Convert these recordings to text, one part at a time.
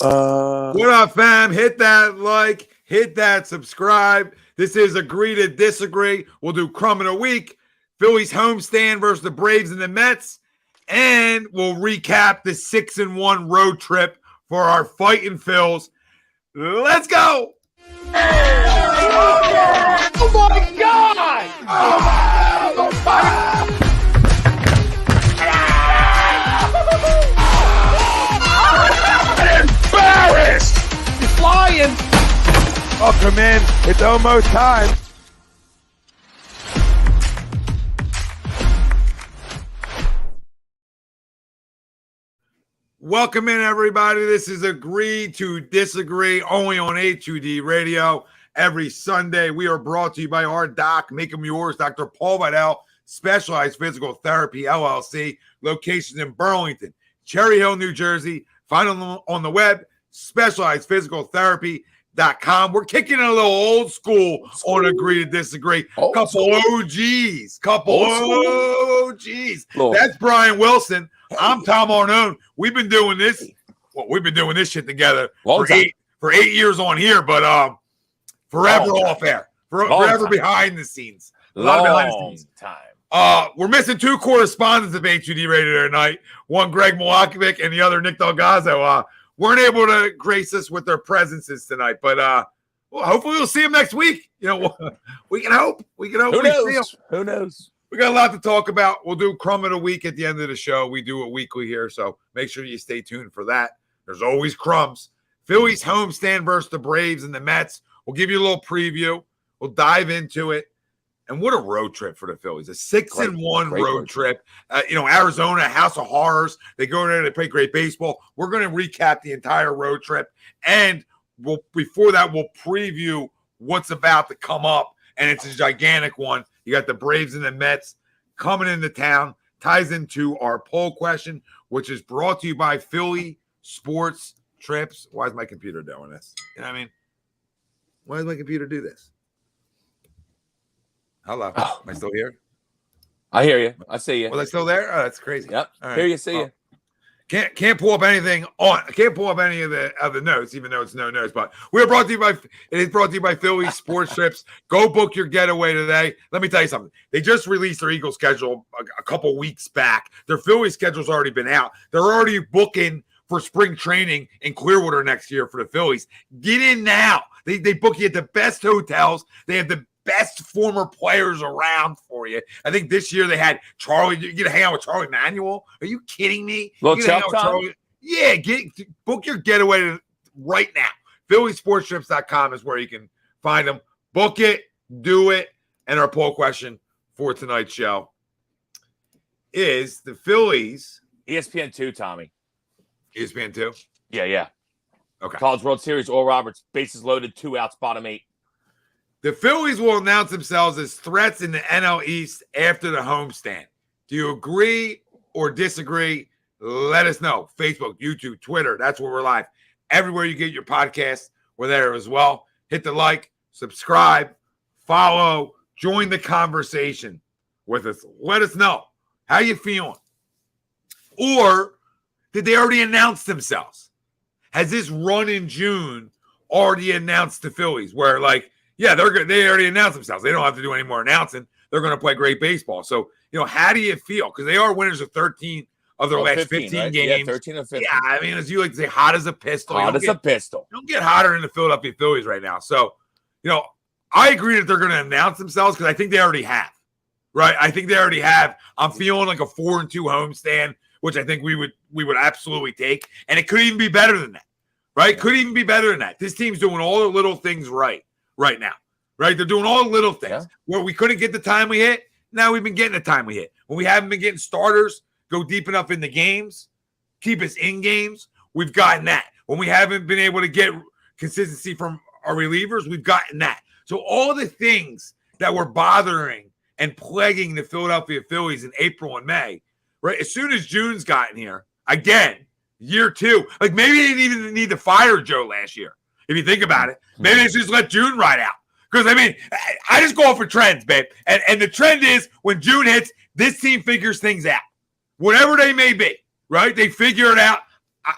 What up, fam? Hit that like, hit that subscribe. This is Agree to Disagree. We'll do Crumb in a week, Phillies homestand versus the Braves and the Mets, and we'll recap the 6-1 road trip for our fighting Phils. Let's go! Oh my God! I'm embarrassed! He's flying! Welcome in. It's almost time. Welcome in, everybody. This is Agree to Disagree, only on A2D Radio. Every Sunday, we are brought to you by our doc, Make Them Yours, Dr. Paul Vidal, Specialized Physical Therapy, LLC, locations in Burlington, Cherry Hill, New Jersey. Find them on the web, specializedphysicaltherapy.com. We're kicking it a little old school on Agree to Disagree. Couple OGs. That's Brian Wilson. I'm Tom Arnone. We've been doing this. Well, we've been doing this shit together for 8 years on here, but forever off air, forever behind the scenes. A lot of behind the scenes. We're missing two correspondents of A2D Radio tonight. One, Greg Milakovic, and the other, Nick DelGozzo. Weren't able to grace us with their presences tonight, but well, hopefully we'll see them next week. You know, we can hope. We can hope. Who knows? We got a lot to talk about. We'll do Crumb of the Week at the end of the show. We do it weekly here, so make sure you stay tuned for that. There's always crumbs. Phillies homestand versus the Braves and the Mets. We'll give you a little preview. We'll dive into it. And what a road trip for the Phillies. A 6-1 road trip. Arizona, House of Horrors. They go there, they play great baseball. We're going to recap the entire road trip. And before that, we'll preview what's about to come up. And it's a gigantic one. You got the Braves and the Mets coming into town. Ties into our poll question, which is brought to you by Philly Sports Trips. Why is my computer doing this? You know what I mean? Why does my computer do this? Hello. Am I still here? I hear you. I see you. Was I still there? Oh, that's crazy. Yep. Right. Hear you, see you. Can't pull up anything on. I can't pull up any of the notes, even though it's no notes. But we're brought to you by. It is brought to you by Philly Sports Trips. Go book your getaway today. Let me tell you something. They just released their Eagle schedule a couple weeks back. Their Philly schedule's already been out. They're already booking for spring training in Clearwater next year for the Phillies. Get in now. They book you at the best hotels. They have the best former players around for you. I think this year they had Charlie. You get to hang out with Charlie Manuel. Are you kidding me? Yeah, book your getaway right now. PhillySportsTrips.com is where you can find them. Book it, do it. And our poll question for tonight's show is the Phillies. ESPN2, Tommy. ESPN2? Yeah. Okay. College World Series, Oral Roberts, bases loaded, 2 outs, bottom 8. The Phillies will announce themselves as threats in the NL East after the homestand. Do you agree or disagree? Let us know. Facebook, YouTube, Twitter. That's where we're live. Everywhere you get your podcast, we're there as well. Hit the like, subscribe, follow, join the conversation with us. Let us know. How you feeling? Or did they already announce themselves? Has this run in June already announced the Phillies where, like, yeah, they already announced themselves. They don't have to do any more announcing. They're going to play great baseball. So, how do you feel? Because they are winners of 13 of their last 15 right? games. Yeah, 13 or 15. Yeah, I mean, as you like to say, hot as a pistol. Hot as a pistol. You don't get hotter than the Philadelphia Phillies right now. So, I agree that they're going to announce themselves because I think they already have. Right? I think they already have. I'm feeling like a 4-2 homestand, which I think we would absolutely take. And it could even be better than that. Right? Could even be better than that. This team's doing all the little things right now, right? They're doing all the little things. Where we couldn't get the time we hit, now we've been getting the time we hit. When we haven't been getting starters, go deep enough in the games, keep us in games, we've gotten that. When we haven't been able to get consistency from our relievers, we've gotten that. So all the things that were bothering and plaguing the Philadelphia Phillies in April and May, right? As soon as June's gotten here, again, year 2, like maybe they didn't even need to fire Joe last year. If you think about it, maybe they just let June ride out. Because, I mean, I just go for trends, babe. And the trend is when June hits, this team figures things out. Whatever they may be, right? They figure it out.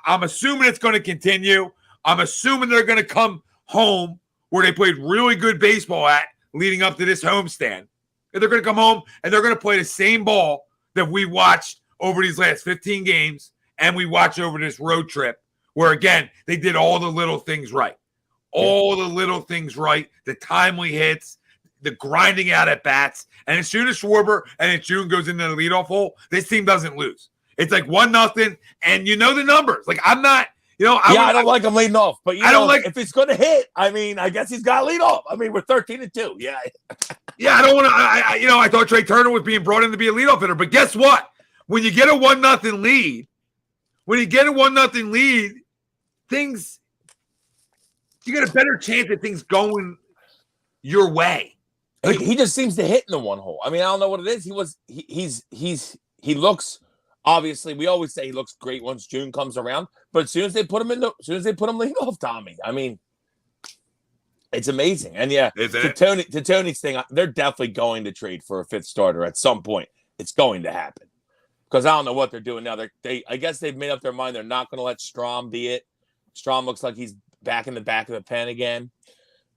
I'm assuming it's going to continue. I'm assuming they're going to come home where they played really good baseball at leading up to this homestand. And they're going to come home and they're going to play the same ball that we watched over these last 15 games and we watched over this road trip where, again, they did all the little things right. All the little things right, the timely hits, the grinding out at bats. And as soon as Schwarber and then June goes into the leadoff hole, this team doesn't lose. It's like 1-0, and you know the numbers. Like, I'm not, I don't like him leading off, but I don't like if he's going to hit. I mean, I guess he's got to lead off. I mean, we're 13-2. Yeah. Yeah, I don't want to. I thought Trey Turner was being brought in to be a leadoff hitter, but guess what? When you get a 1-0 lead, things you get a better chance of things going your way. Like, he just seems to hit in the one hole. I mean, I don't know what it is. He looks. Obviously, we always say he looks great once June comes around, but as soon as they put him lead off, Tommy, I mean, it's amazing. And yeah, to Tony's thing, they're definitely going to trade for a fifth starter at some point. It's going to happen because I don't know what they're doing now. I guess they've made up their mind. They're not going to let Strom be it. Strom looks like he's back in the back of the pen again.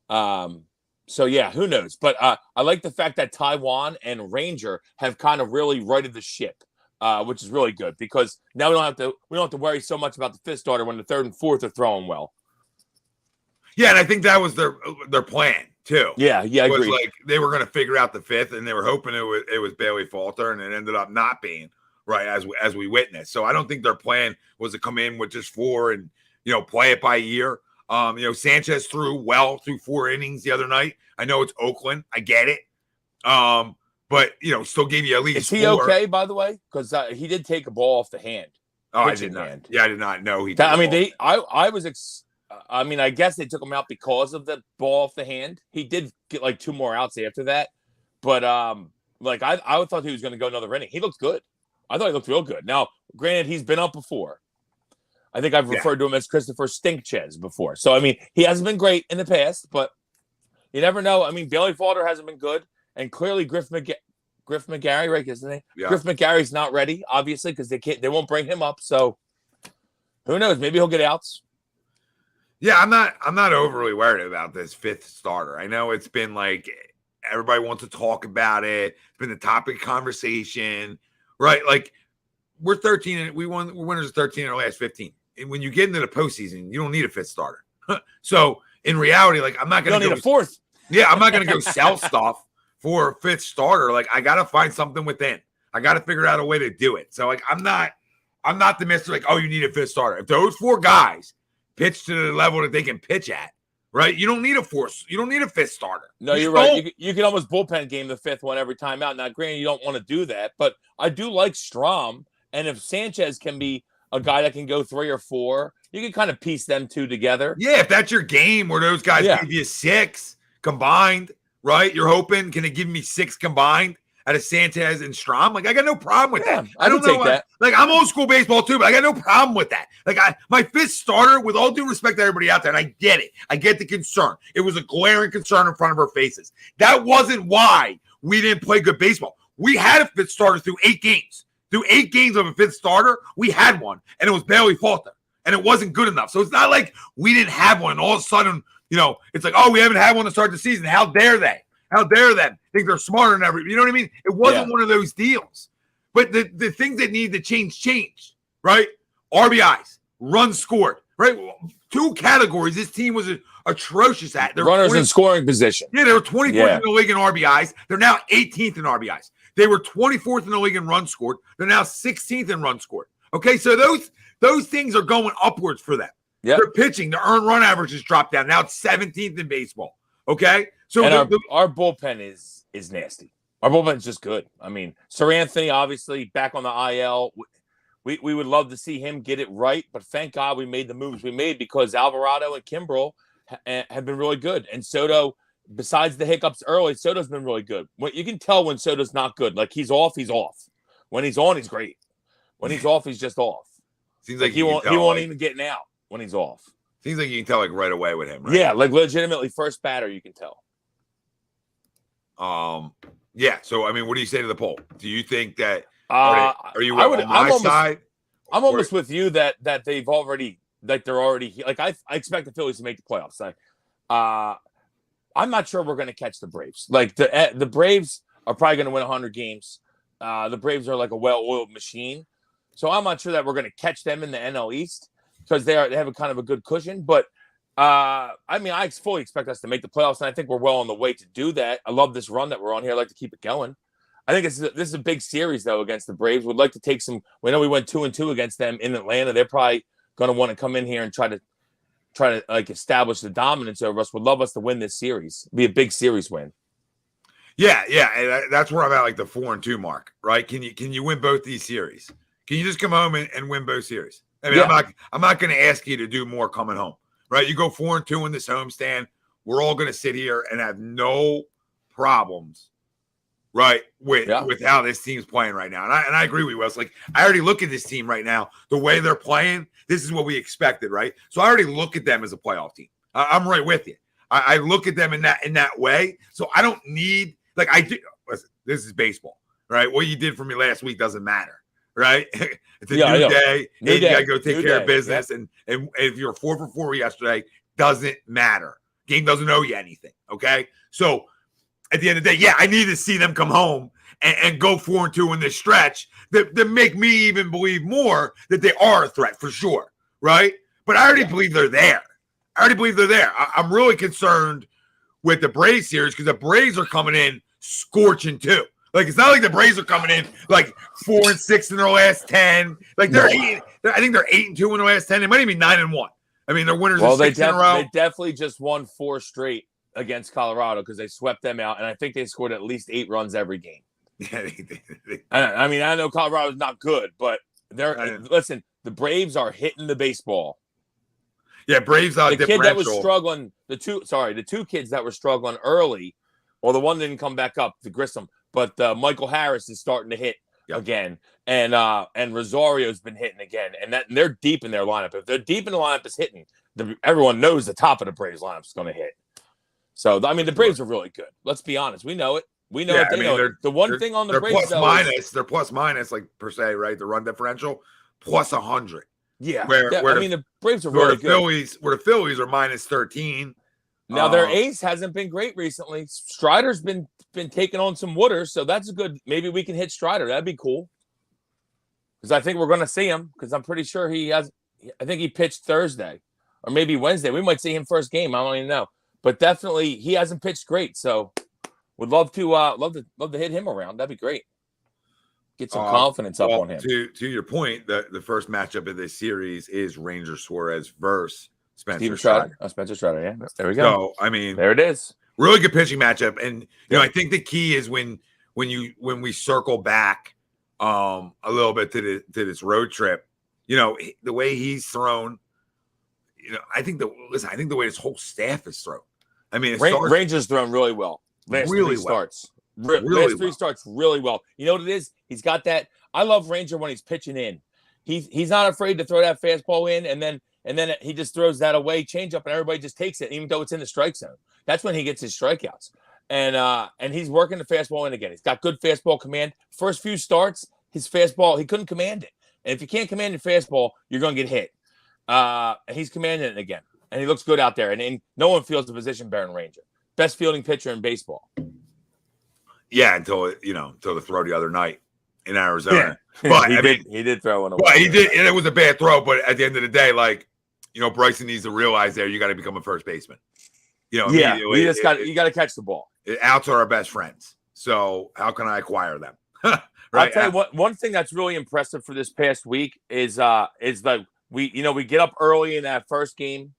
So yeah, who knows? But I like the fact that Taiwan and Ranger have kind of really righted the ship. Which is really good because now we don't have to worry so much about the fifth starter when the third and fourth are throwing well. Yeah, and I think that was their plan too. Yeah, I agree. Like they were going to figure out the fifth, and they were hoping it was Bailey Falter, and it ended up not being right as we witnessed. So I don't think their plan was to come in with just 4 and play it by ear. Sanchez threw 4 innings the other night. I know it's Oakland, I get it. But, still gave you at least Is he 4. okay, by the way? Because he did take a ball off the hand. Oh, I did not. Hand. Yeah, I did not know he did. I guess they took him out because of the ball off the hand. He did get like 2 more outs after that. But, I thought he was going to go another inning. He looked good. I thought he looked real good. Now, granted, he's been up before. I think I've referred to him as Christopher Stinkches before. So, I mean, he hasn't been great in the past, but you never know. I mean, Bailey Falter hasn't been good. And clearly, Griff McGarry, right? Isn't he? Yeah. Griff McGarry's not ready, obviously, because they won't bring him up. So who knows? Maybe he'll get outs. Yeah, I'm not overly worried about this fifth starter. I know it's been like everybody wants to talk about it. It's been the topic of conversation, right? Like we're 13 and we're winners of 13 in our last 15. And when you get into the postseason, you don't need a fifth starter. So in reality, like I'm not going to need a fourth. Yeah, I'm not going to go sell stuff for a fifth starter. Like I got to find something within. I got to figure out a way to do it. So like I'm not the mister like, oh, you need a fifth starter. If those 4 guys pitch to the level that they can pitch at, right? You don't need a fourth. You don't need a fifth starter. No, you're right. You can almost bullpen game the fifth one every time out. Now, granted, you don't want to do that, but I do like Strom. And if Sanchez can be a guy that can go 3 or 4, you can kind of piece them 2 together. Yeah, if that's your game where those guys give you 6 combined, right? You're hoping, can it give me 6 combined out of Sanchez and Strom? Like, I got no problem with that. I don't take that. Like, I'm old school baseball too, but I got no problem with that. Like, my fifth starter, with all due respect to everybody out there, and I get it. I get the concern. It was a glaring concern in front of our faces. That wasn't why we didn't play good baseball. We had a fifth starter through 8 games. Through 8 games of a fifth starter, we had one, and it was Bailey Falter, and it wasn't good enough. So it's not like we didn't have one, and all of a sudden, it's like, oh, we haven't had one to start the season. How dare they? How dare them think they're smarter than everybody? You know what I mean? It wasn't one of those deals. But the things that need to changed, right? RBIs, runs scored, right? 2 categories this team was atrocious at. Runners in scoring position. Yeah, they were 24th in the league in RBIs. They're now 18th in RBIs. They were 24th in the league in runs scored. They're now 16th in runs scored. Okay, so those things are going upwards for them. Yep. They're pitching. The earned run average has dropped down. Now it's 17th in baseball. Okay, so and our bullpen is nasty. Our bullpen is just good. I mean, Sir Anthony obviously back on the IL. We would love to see him get it right, but thank God we made the moves we made because Alvarado and Kimbrel have been really good. And Soto, besides the hiccups early, Soto's been really good. You can tell when Soto's not good. Like he's off, he's off. When he's on, he's great. When he's off, he's just off. Seems like he won't even get out when he's off. Seems like you can tell like right away with him, right? Yeah, like legitimately first batter, you can tell. Yeah. So I mean, what do you say to the poll? Do you think that are you on my side, I'm almost with you that they've already they're already like I expect the Phillies to make the playoffs. I'm not sure we're going to catch the Braves. Like the Braves are probably going to win 100 games. The Braves are like a well-oiled machine, so I'm not sure that we're going to catch them in the NL East because they have a kind of a good cushion. But I fully expect us to make the playoffs, and I think we're well on the way to do that. I love this run that we're on here. I'd like to keep it going. I think this is a big series though against the Braves. Would like to take some. We know we went 2-2 against them in Atlanta. They're probably going to want to come in here and try to like establish the dominance over us. Would love us to win this series. Be a big series win. Yeah. And that's where I'm at, like the 4-2 mark, right? Can you win both these series? Can you just come home and win both series? I mean, yeah. I'm not going to ask you to do more coming home, right? You go 4-2 in this homestand. We're all going to sit here and have no problems, right? With how this team's playing right now. And I agree with you, Wes. Like, I already look at this team right now, the way they're playing. This is what we expected, right? So I already look at them as a playoff team. I'm right with you. I look at them in that way. So I don't need, like, I do. Listen, this is baseball, right? What you did for me last week doesn't matter, right? It's a new day. You got to go take care of business. Yep. And if you're 4 for 4 yesterday, doesn't matter. Game doesn't owe you anything, okay? So at the end of the day, yeah, I need to see them come home and go 4-2 in this stretch that make me even believe more that they are a threat for sure, right? But I already believe they're there. I'm really concerned with the Braves series because the Braves are coming in scorching too. Like, it's not like the Braves are coming in like 4-6 in their last 10. Like I think they're 8-2 in their last 10. They might even be 9-1. I mean, they're winners of 6 in a row. They definitely just won 4 straight against Colorado because they swept them out, and I think they scored at least 8 runs every game. Yeah, I mean, I know Colorado's not good, but listen, the Braves are hitting the baseball. Yeah, Braves are the kid that was struggling. The two kids that were struggling early. Well, the one didn't come back up, the Grissom, but Michael Harris is starting to hit again, and Rosario's been hitting again, and they're deep in their lineup. If they're deep in the lineup is hitting, everyone knows the top of the Braves lineup is going to hit. So I mean, the Braves are really good. Let's be honest, we know it. We know it. They know it. The one thing on the Braves, they're plus minus, like per se, right? The run differential plus 100. Yeah, the Braves are really good. Where the Phillies are minus 13. Now their ace hasn't been great recently. Strider's been taking on some wooders, so that's a good. Maybe we can hit Strider. That'd be cool. Because I think we're going to see him. Because I'm pretty sure he has. I think he pitched Thursday, or maybe Wednesday. We might see him first game. I don't even know. But definitely, he hasn't pitched great. So, would love to hit him around. That'd be great. Get some confidence up on him. To your point, the first matchup of this series is Ranger Suarez versus Spencer Strider. Spencer Strider, yeah. There we go. So, I mean, there it is. Really good pitching matchup. And, you know, I think the key is when we circle back a little bit to this road trip, you know, the way he's thrown, you know, I think the way this whole staff is thrown. I mean, Ranger's thrown really well. Last 3 starts really well. You know what it is? He's got that. I love Ranger when he's pitching in. He's not afraid to throw that fastball in, and then he just throws that away, change up, and everybody just takes it, even though it's in the strike zone. That's when he gets his strikeouts. And he's working the fastball in again. He's got good fastball command. First few starts, his fastball, he couldn't command it. And if you can't command your fastball, you're going to get hit. And he's commanding it again. And he looks good out there. And no one feels the position better than Ranger. Best fielding pitcher in baseball. Yeah, until the throw the other night in Arizona. Yeah. But he did throw one away. Well, he did, and it was a bad throw. But at the end of the day, like, you know, Bryson needs to realize you got to become a first baseman. You know, you got to catch the ball. Outs are our best friends. So how can I acquire them? Right? I'll tell you what. One thing that's really impressive for this past week is we get up early in that first game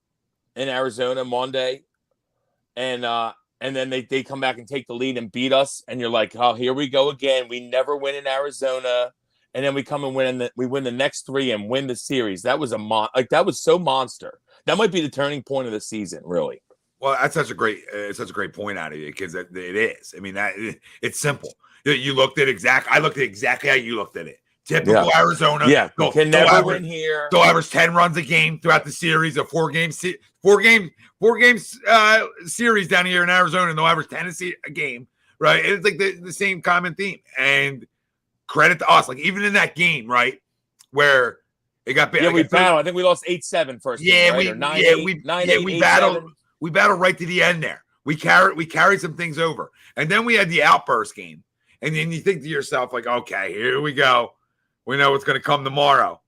in Arizona Monday, and then they come back and take the lead and beat us, and you're like, oh, here we go again. We never win in Arizona, and then we come and we win the next 3 and win the series. That was that was so monster. That might be the turning point of the season, really. Well, that's such a great point out of you because it is. I mean, it's simple. You looked at I looked at exactly how you looked at it. Typical Arizona. Yeah, can never win here. They'll average 10 runs a game throughout the series, a four game series down here in Arizona, and they'll average 10 a game, right? It's like the same common theme. And credit to us, like even in that game, right, where It got bad. Yeah, we battled. I think we lost 8-7 first. Yeah, game, right? we battled. We battled right to the end there. We carried some things over, and then we had the outburst game. And then you think to yourself, like, okay, here we go. We know what's going to come tomorrow,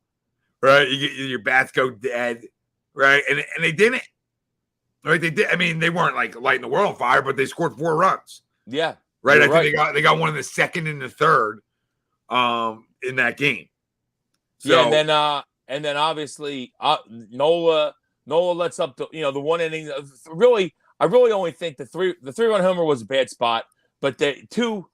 right? Your bats go dead, right? And they didn't, right? They did. I mean, they weren't like lighting the world on fire, but they scored 4 runs. Yeah, right. I think they got one in the second and the third, in that game. So, yeah, and then obviously Nola lets up the one inning. Really, I really only think the 3-run homer was a bad spot, but the two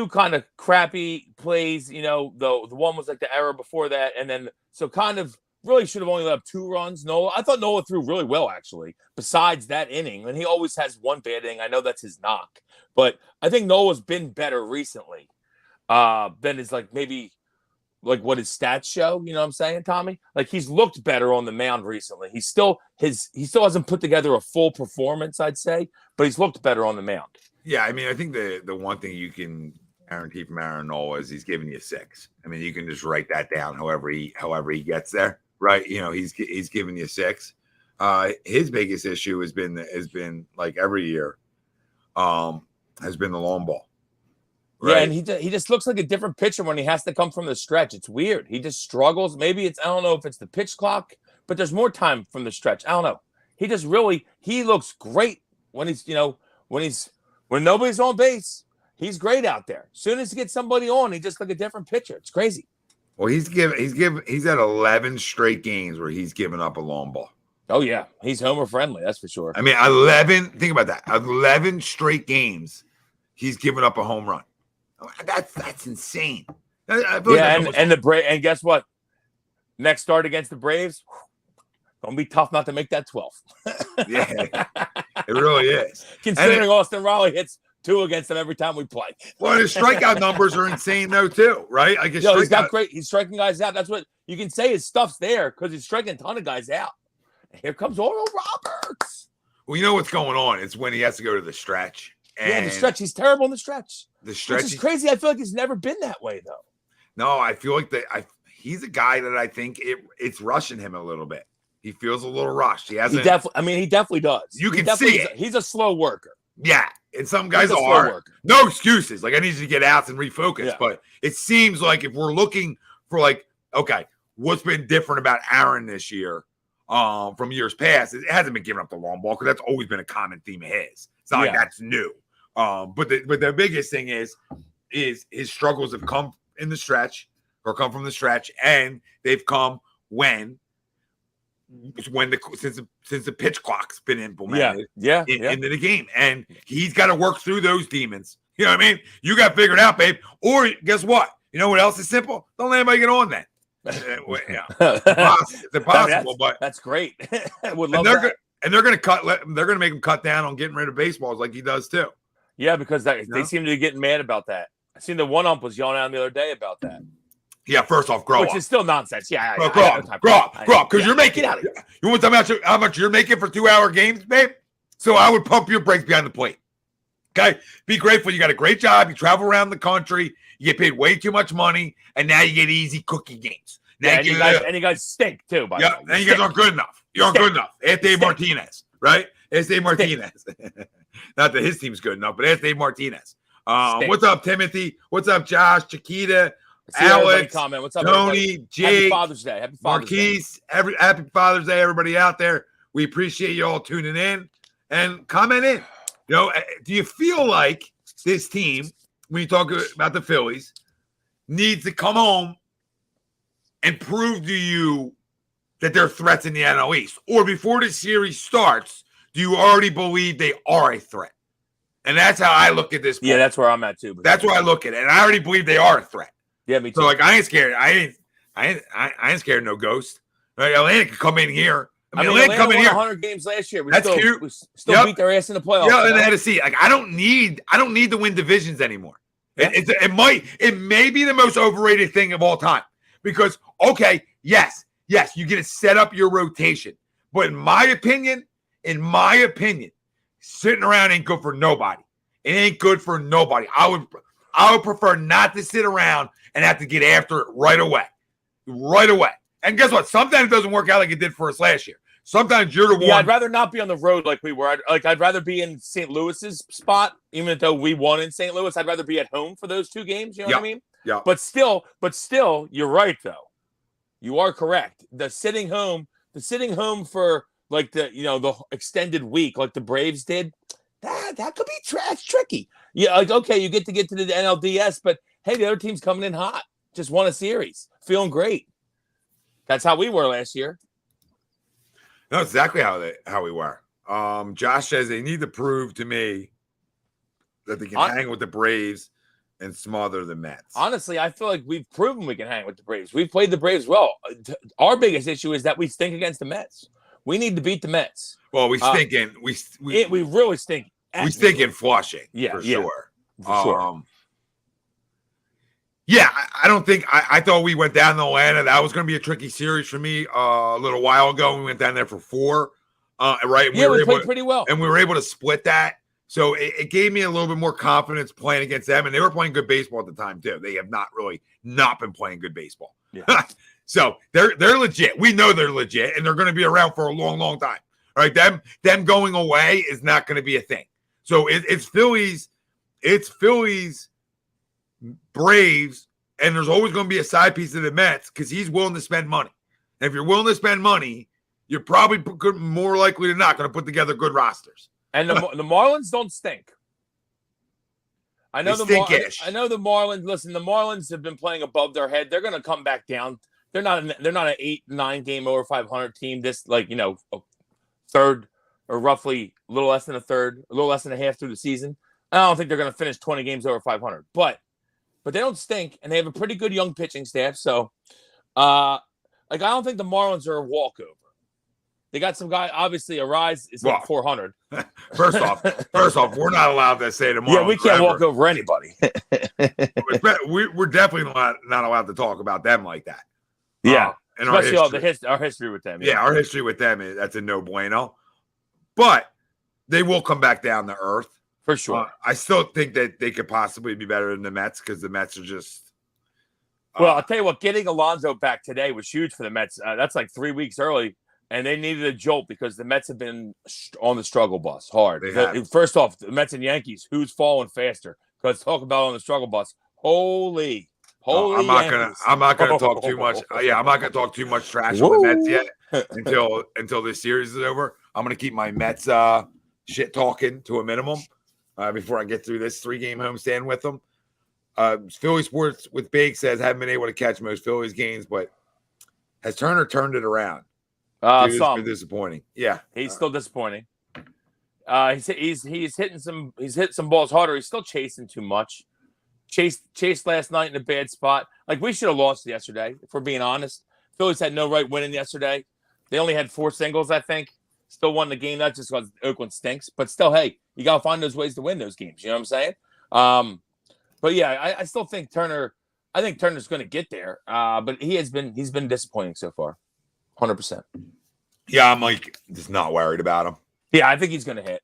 kind of crappy plays, the one was like the error before that. And then, so kind of really should have only let up 2 runs. I thought Nola threw really well, actually, besides that inning. And he always has one bad inning. I know that's his knock, but I think Nola's been better recently than his, like, maybe like what his stats show. You know what I'm saying, Tommy? Like, he's looked better on the mound recently. He still hasn't put together a full performance, I'd say, but he's looked better on the mound. Yeah, I mean, I think the one thing you can guarantee from Aaron Nola is he's giving you 6. I mean, you can just write that down however he gets there, right? He's giving you 6. His biggest issue has been like every year, has been the long ball. Right? Yeah, and he just looks like a different pitcher when he has to come from the stretch. It's weird. He just struggles. Maybe I don't know if it's the pitch clock, but there's more time from the stretch. I don't know. He looks great when when nobody's on base. He's great out there. As soon as he gets somebody on, he just like a different pitcher. It's crazy. Well, he's had 11 straight games where he's given up a long ball. Oh yeah, he's homer friendly. That's for sure. I mean, 11. Think about that. 11 straight games, he's given up a home run. That's insane. And guess what? Next start against the Braves, gonna be tough not to make that 12. Yeah, it really is. Considering Austin Riley hits 2 against them every time we play. Well, his strikeout numbers are insane though too, right? Like he's got great. He's striking guys out. That's what you can say. His stuff's there because he's striking a ton of guys out. Here comes Oral Roberts. Well, you know what's going on? It's when he has to go to the stretch. And the stretch. He's terrible in the stretch. The stretch is crazy. I feel like he's never been that way though. No, I feel like he's a guy that I think it's rushing him a little bit. He feels a little rushed. He definitely does. You can see it. He's a slow worker. Yeah, and some guys are. No excuses. Like, I need you to get out and refocus. Yeah. But it seems like if we're looking for, like, okay, what's been different about Aaron this year from years past? It hasn't been giving up the long ball because that's always been a common theme of his. It's not like that's new. But the biggest thing is his struggles have come in the stretch or come from the stretch, and they've come since the pitch clock's been implemented into the game. And he's got to work through those demons. You know what I mean? You got figured out, babe. Or guess what? You know what else is simple? Don't let anybody get on then. It's impossible, but that's great. Would love that. And they're going to make him cut down on getting rid of baseballs like he does too. Yeah, because they seem to be getting mad about that. I seen the one ump was yelling out the other day about that. Yeah, first off, grow up. Which is still nonsense. Yeah, grow up. Because you're making out of here. You want to tell me how much you're making for 2-hour games, babe? So I would pump your brakes behind the plate. Okay? Be grateful. You got a great job. You travel around the country. You get paid way too much money, and now you get easy cookie games. And you guys stink too. Yeah, and you guys aren't good enough. You aren't good enough. Dave Martinez, right? Dave Martinez. Not that his team's good enough, but Dave Martinez. What's up, Timothy? What's up, Josh? Chiquita? Alex, what's up, Tony, Jake, Happy Father's Day. Happy Father's Marquise, Day. Happy Father's Day, everybody out there. We appreciate you all tuning in and comment in. Do you feel like this team, when you talk about the Phillies, needs to come home and prove to you that they're threats in the NL East? Or before the series starts, do you already believe they are a threat? And that's how I look at this. Yeah, that's where I'm at too. That's where I look at it. And I already believe they are a threat. Yeah, me too. So, like, I ain't scared. I ain't scared of no ghost. Right? Atlanta could come in here. Atlanta come in here. 100 games last year. We still beat their ass in the playoffs. Yeah, and they had to see. Like, I don't need to win divisions anymore. Yeah. It may be the most overrated thing of all time because yes, you get to set up your rotation, but in my opinion, sitting around ain't good for nobody. It ain't good for nobody. I would prefer not to sit around and have to get after it right away. And guess what? Sometimes it doesn't work out like it did for us last year. Sometimes you're the one. Yeah, I'd rather not be on the road like we were. I'd rather be in St. Louis's spot, even though we won in St. Louis. I'd rather be at home for those 2 games. You know what I mean? Yeah. But still, you're right though. You are correct. The sitting home for like the extended week, like the Braves did, that could be that's tricky. Yeah, like okay, you get to the NLDS, but hey, the other team's coming in hot. Just won a series, feeling great. That's how we were last year. No, exactly how we were. Josh says they need to prove to me that they can hang with the Braves and smother the Mets. Honestly, I feel like we've proven we can hang with the Braves. We've played the Braves well. Our biggest issue is that we stink against the Mets. We need to beat the Mets. Well, we stink in we really stink. We stink in Flushing. Yeah, sure. For sure. Yeah, I don't think I thought we went down to Atlanta. That was going to be a tricky series for me a little while ago. We went down there for 4, right? Yeah, we played pretty well. And we were able to split that. So it gave me a little bit more confidence playing against them. And they were playing good baseball at the time, too. They have not been playing good baseball. Yeah. So they're legit. We know they're legit, and they're going to be around for a long, long time. All right, them going away is not going to be a thing. So it's Phillies, Braves, and there's always going to be a side piece of the Mets because he's willing to spend money. And if you're willing to spend money, you're probably more likely than not going to put together good rosters. And the Marlins don't stink. I know the Marlins. Listen, the Marlins have been playing above their head. They're going to come back down. They're not an 8-9 game over 500 team. This a third or roughly a little less than a third, a little less than a half through the season. I don't think they're going to finish 20 games over 500, but they don't stink, and they have a pretty good young pitching staff. So, I don't think the Marlins are a walkover. They got some guy. Obviously, Arise is at 400. First off, we're not allowed to say the Marlins. Yeah, we can't walk over anybody. We're definitely not allowed to talk about them like that. Yeah, and especially our history with them. Yeah, our history with them that's a no bueno. But they will come back down to earth. For sure. I still think that they could possibly be better than the Mets because the Mets are just. Well, I'll tell you what, getting Alonso back today was huge for the Mets. That's like 3 weeks early, and they needed a jolt because the Mets have been on the struggle bus hard. First off, the Mets and Yankees, who's falling faster? Because talk about on the struggle bus. Holy. I'm not gonna talk too much. I'm not gonna talk too much trash on the Mets yet until this series is over. I'm gonna keep my Mets shit talking to a minimum. Before I get through this 3-game homestand with them. Philly Sports with Big says, haven't been able to catch most Phillies games, but has Turner turned it around? It's been disappointing. Yeah. He's still disappointing. He's hitting some balls harder. He's still chasing too much. Chased last night in a bad spot. Like, we should have lost yesterday, if we're being honest. Phillies had no right winning yesterday. They only had 4 singles, I think. Still won the game, not just because Oakland stinks, but still, hey, you got to find those ways to win those games. You know what I'm saying? But yeah, I still think Turner. I think Turner's going to get there. But he's been disappointing so far, 100%. Yeah, I'm like just not worried about him. Yeah, I think he's going to hit.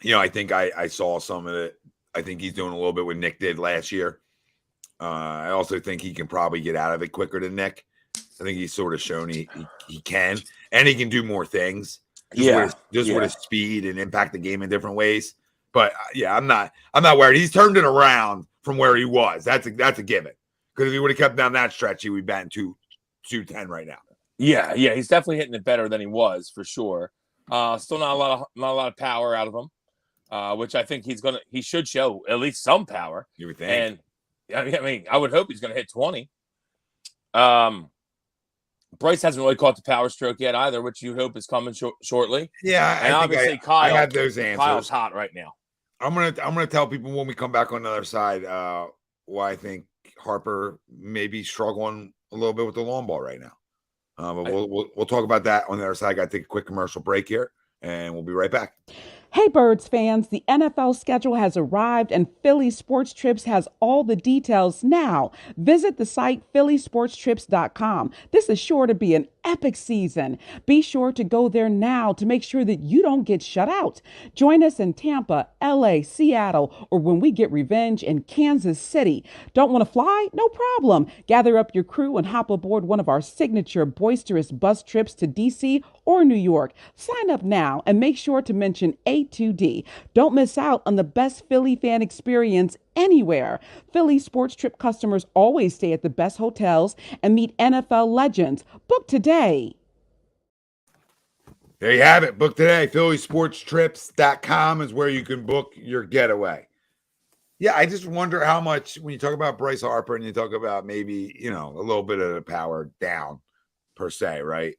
I think I saw some of it. I think he's doing a little bit what Nick did last year. I also think he can probably get out of it quicker than Nick. I think he's sort of shown he can, and he can do more things. With his speed and impact the game in different ways. But I'm not worried. He's turned it around from where he was. That's a given. Because if he would have kept down that stretch, he would be batting 210 right now. Yeah, he's definitely hitting it better than he was for sure. Still not a lot of power out of him, which I think he should show at least some power. You would think. And I would hope he's going to hit 20. Bryce hasn't really caught the power stroke yet either, which you hope is coming shortly. Yeah, and obviously Kyle. I have those answers. Kyle's hot right now. I'm gonna tell people when we come back on the other side why I think Harper may be struggling a little bit with the long ball right now. But we'll talk about that on the other side. I got to take a quick commercial break here, and we'll be right back. Hey Birds fans, the NFL schedule has arrived and Philly Sports Trips has all the details now. Visit the site phillysportstrips.com. This is sure to be an epic season. Be sure to go there now to make sure that you don't get shut out. Join us in Tampa, LA, Seattle, or when we get revenge in Kansas City. Don't want to fly? No problem. Gather up your crew and hop aboard one of our signature boisterous bus trips to DC or New York. Sign up now and make sure to mention A2D. Don't miss out on the best Philly fan experience anywhere. Philly Sports Trip customers always stay at the best hotels and meet NFL legends. Book today. There you have it. Book today. PhillySportsTrips.com is where you can book your getaway. Yeah, I just wonder how much, when you talk about Bryce Harper and you talk about maybe, a little bit of the power down per se, right?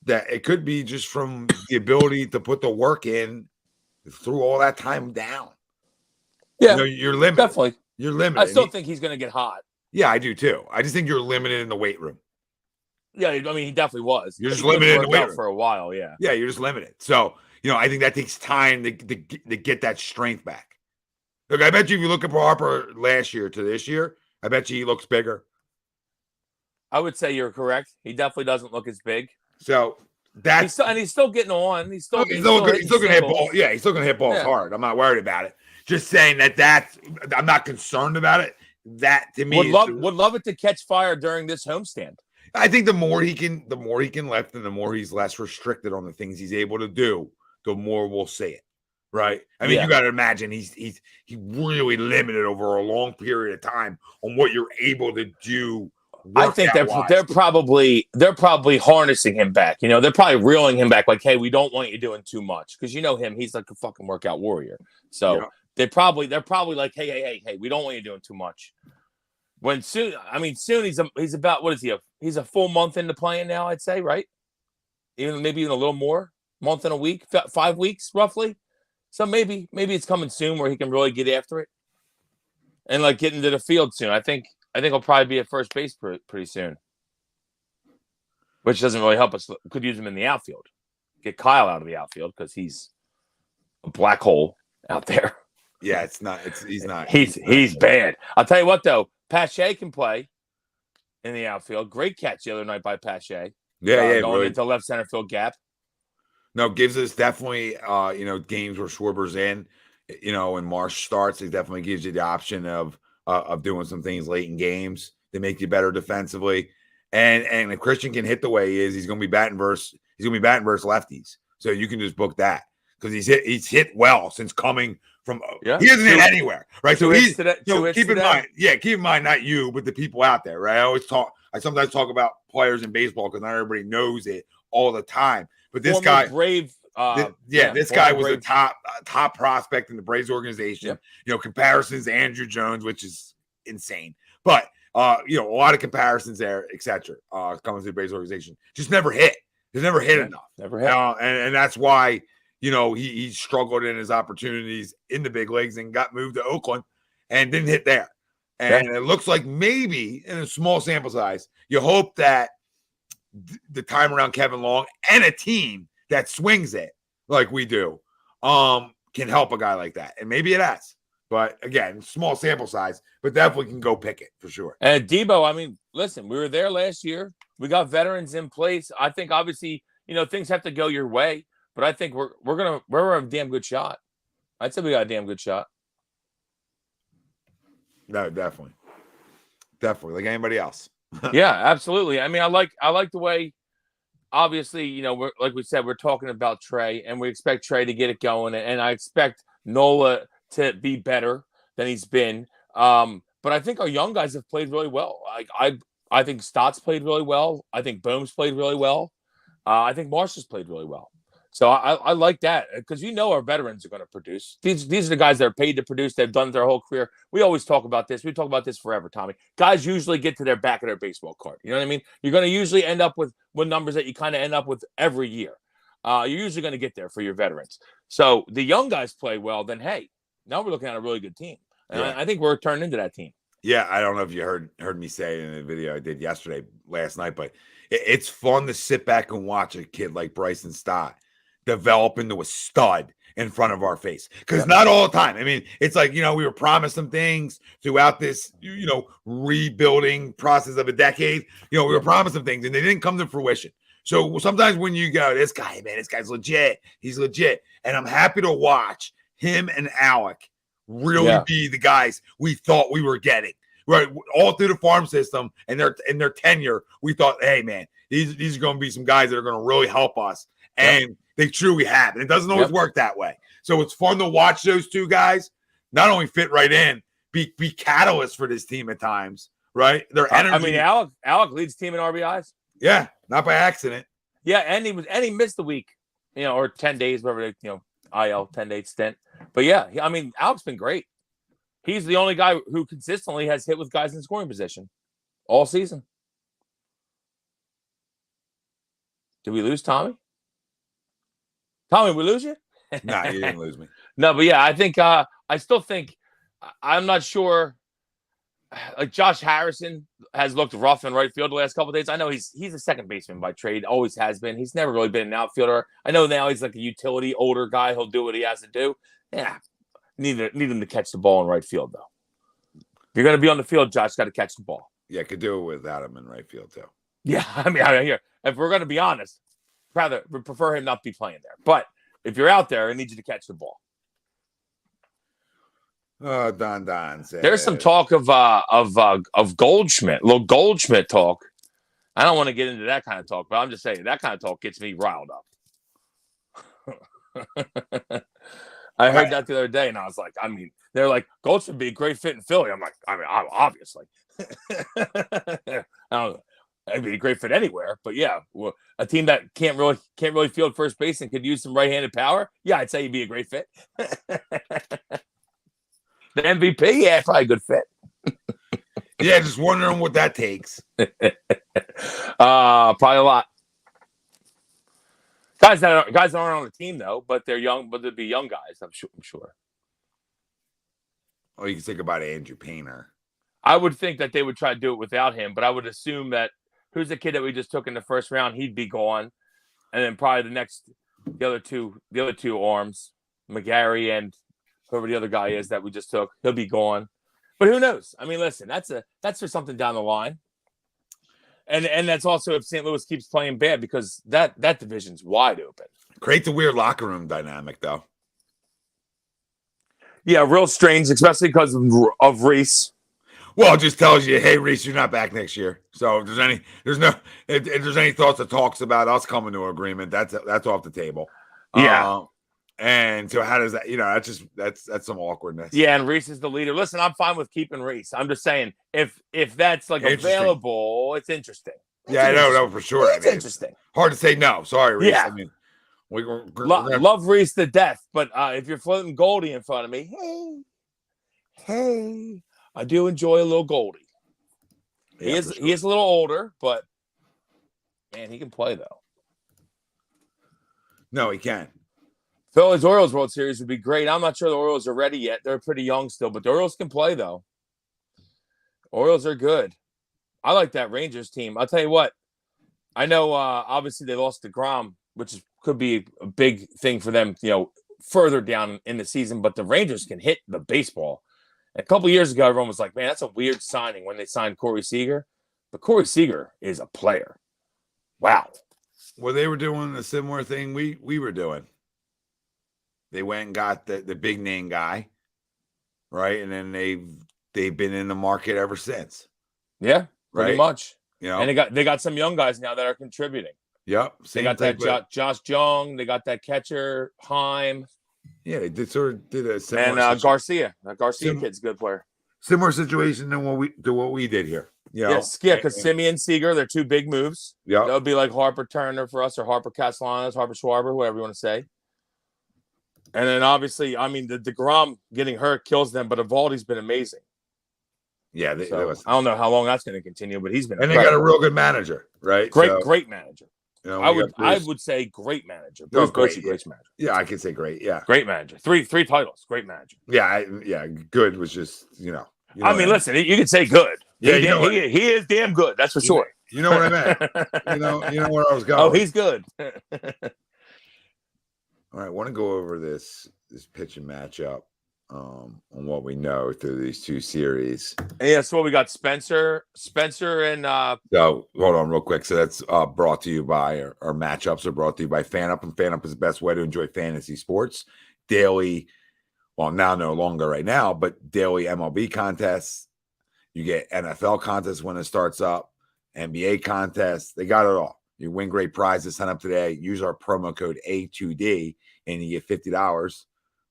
That it could be just from the ability to put the work in through all that time down. Yeah, you're limited. definitely. You're limited. I still think he's going to get hot. Yeah, I do too. I just think you're limited in the weight room. Yeah, I mean, he definitely was. You're just limited in the weight room for a while. Yeah. Yeah, you're just limited. So, I think that takes time to get that strength back. Look, I bet you if you look at Harper last year to this year, I bet you he looks bigger. I would say you're correct. He definitely doesn't look as big. So that's he's still getting on. He's still gonna hit balls. Yeah, he's still gonna hit balls hard. I'm not worried about it. Just saying that's I'm not concerned about it. That to me would love it to catch fire during this homestand. I think the more he can lift and the more he's less restricted on the things he's able to do, the more we'll see it. Right? I mean, you got to imagine he's really limited over a long period of time on what you're able to do. I think they're probably harnessing him back. They're probably reeling him back. Like, hey, we don't want you doing too much because him. He's like a fucking workout warrior. So they're probably like, hey, we don't want you doing too much. When soon he's about, what is he? He's a full month into playing now, I'd say, right? Maybe even a little more, month and a week, 5 weeks roughly. So maybe it's coming soon where he can really get after it and like get into the field soon. I think he'll probably be at first base pretty soon, which doesn't really help us. Could use him in the outfield. Get Kyle out of the outfield because he's a black hole out there. Yeah, he's not. He's bad. I'll tell you what, though. Pache can play in the outfield. Great catch the other night by Pache. Going really into left center field gap. No, gives us definitely, games where Schwarber's in, and Marsh starts. It definitely gives you the option of doing some things late in games to make you better defensively. And if Christian can hit the way he is, he's going to be batting versus lefties. So you can just book that because he's hit well since coming from. Yeah. He hasn't hit anywhere, right? So keep in mind, not you, but the people out there, right? I sometimes talk about players in baseball because not everybody knows it all the time. But this guy, this guy was a top prospect in the Braves organization. Yep. Comparisons to Andrew Jones, which is insane. But a lot of comparisons there, etc. Coming to the Braves organization, just never hit. He's never hit enough. Never hit, and that's why he struggled in his opportunities in the big leagues and got moved to Oakland and didn't hit there. And it looks like maybe in a small sample size, you hope that the time around Kevin Long and a team that swings it like we do can help a guy like that. And maybe it has. But again, small sample size, but definitely can go pick it for sure. And Debo, listen, we were there last year. We got veterans in place. I think obviously, things have to go your way, but I think we're a damn good shot. I'd say we got a damn good shot. No, definitely. Definitely. Like anybody else. Yeah, absolutely. I like the way, obviously, we're, like we said, we're talking about Trey, and we expect Trey to get it going, and I expect Nola to be better than he's been. But I think our young guys have played really well. I think Stotts played really well. I think Bohm's played really well. I think Marsh has played really well. So I like that because our veterans are going to produce. These are the guys that are paid to produce. They've done their whole career. We always talk about this. We talk about this forever, Tommy. Guys usually get to their back of their baseball card. You know what I mean? You're going to usually end up with numbers that you kind of end up with every year. You're usually going to get there for your veterans. So the young guys play well, then hey, now we're looking at a really good team. And I think we're turning into that team. Yeah, I don't know if you heard me say it in a video I did last night, but it's fun to sit back and watch a kid like Bryson Stott develop into a stud in front of our face. Because not all the time. I mean, it's like, we were promised some things throughout this, rebuilding process of a decade. We were promised some things and they didn't come to fruition. So sometimes when you go, this guy's legit. He's legit. And I'm happy to watch him and Alec really be the guys we thought we were getting. Right, all through the farm system and their tenure, we thought, hey man, these are going to be some guys that are going to really help us, and they truly have. And it doesn't always work that way. So it's fun to watch those two guys not only fit right in, be catalysts for this team at times. Right, their energy. I mean, Alec leads team in RBIs. Yeah, not by accident. Yeah, and he missed the week, or 10 days, whatever they, IL 10-day stint. But yeah, I mean, Alec's been great. He's the only guy who consistently has hit with guys in scoring position all season. Did we lose Tommy? Tommy, we lose you? Nah, you didn't lose me. No, but yeah, I think I still think I'm not sure. Like Josh Harrison has looked rough in right field the last couple of days. I know he's a second baseman by trade, always has been. He's never really been an outfielder. I know now he's like a utility older guy. He'll do what he has to do. Yeah. Need him to catch the ball in right field, though. If you're going to be on the field, Josh got to catch the ball. Yeah, could do it without him in right field, too. Yeah, I mean, if we're going to be honest, would prefer him not be playing there. But if you're out there, I need you to catch the ball. Oh, Don said. There's some talk of Goldschmidt, a little Goldschmidt talk. I don't want to get into that kind of talk, but I'm just saying that kind of talk gets me riled up. I heard that the other day, and I was like, they're like, Goldschmidt would be a great fit in Philly. I'm like, obviously. I don't know. It'd be a great fit anywhere, but yeah, well, a team that can't really field first base and could use some right-handed power. Yeah, I'd say he'd be a great fit. The MVP, yeah, probably a good fit. Yeah, just wondering what that takes. Probably a lot. Guys that aren't on the team though, but they're young. But they'd be young guys. I'm sure. Oh, you can think about Andrew Painter. I would think that they would try to do it without him, but I would assume that who's the kid that we just took in the first round? He'd be gone, and then probably the other two arms, McGarry and whoever the other guy is that we just took, he'll be gone. But who knows? I mean, listen, that's for something down the line. And that's also if St. Louis keeps playing bad because that division's wide open. Creates a weird locker room dynamic, though. Yeah, real strange, especially because of Reese. Well, it just tells you, hey, Reese, you're not back next year. So if there's any thoughts or talks about us coming to an agreement, that's off the table. Yeah. And so how does that, that's some awkwardness. Yeah, and Reese is the leader. Listen, I'm fine with keeping Reese. I'm just saying if that's like available, it's interesting. I know for sure. It's interesting. Hard to say no. Sorry, Reese. Yeah. I mean, love Reese to death, but if you're floating Goldie in front of me, hey, I do enjoy a little Goldie. Yeah, he is a little older, but man, he can play though. No, he can. Phillies Orioles World Series would be great. I'm not sure the Orioles are ready yet. They're pretty young still, but the Orioles can play though. Orioles are good. I like that Rangers team. I'll tell you what. I know obviously they lost to Crumb, which could be a big thing for them, further down in the season, but the Rangers can hit the baseball. A couple years ago, everyone was like, man, that's a weird signing when they signed Corey Seager. But Corey Seager is a player. Wow. Well, they were doing a similar thing we were doing. They went and got the big name guy, right? And then they've been in the market ever since. Yeah, pretty much. And they got some young guys now that are contributing. Yep. They got that Josh Jung. They got that catcher Heim. Yeah, they did a similar. And Garcia. That Garcia kid's a good player. Similar situation than what we did here. Yes, because Simeon Seager, they're two big moves. Yeah, that would be like Harper Turner for us, or Harper Castellanos, Harper Schwarber, whoever you want to say. And then obviously, I mean, the DeGrom getting hurt kills them, but Evaldi's been amazing. Yeah, I don't know how long that's going to continue, but he's been. And incredible. They got a real good manager, right? Great manager. I would say great manager. Bruce Bochy, great manager. Yeah, I can say great. Yeah, great manager. Three titles. Great manager. Yeah, good was just I mean, listen, you can say good. Yeah, he is damn good. That's for sure. You know what I meant. You know where I was going. Oh, he's good. All right, I want to go over this pitching matchup on what we know through these two series. Yeah, so we got Spencer and So hold on real quick. So that's brought to you by our matchups are brought to you by FanUp, and FanUp is the best way to enjoy fantasy sports. Daily, well, now no longer right now, but daily MLB contests. You get NFL contests when it starts up, NBA contests. They got it all. You win great prizes. Sign up today. Use our promo code A2D, and you get $50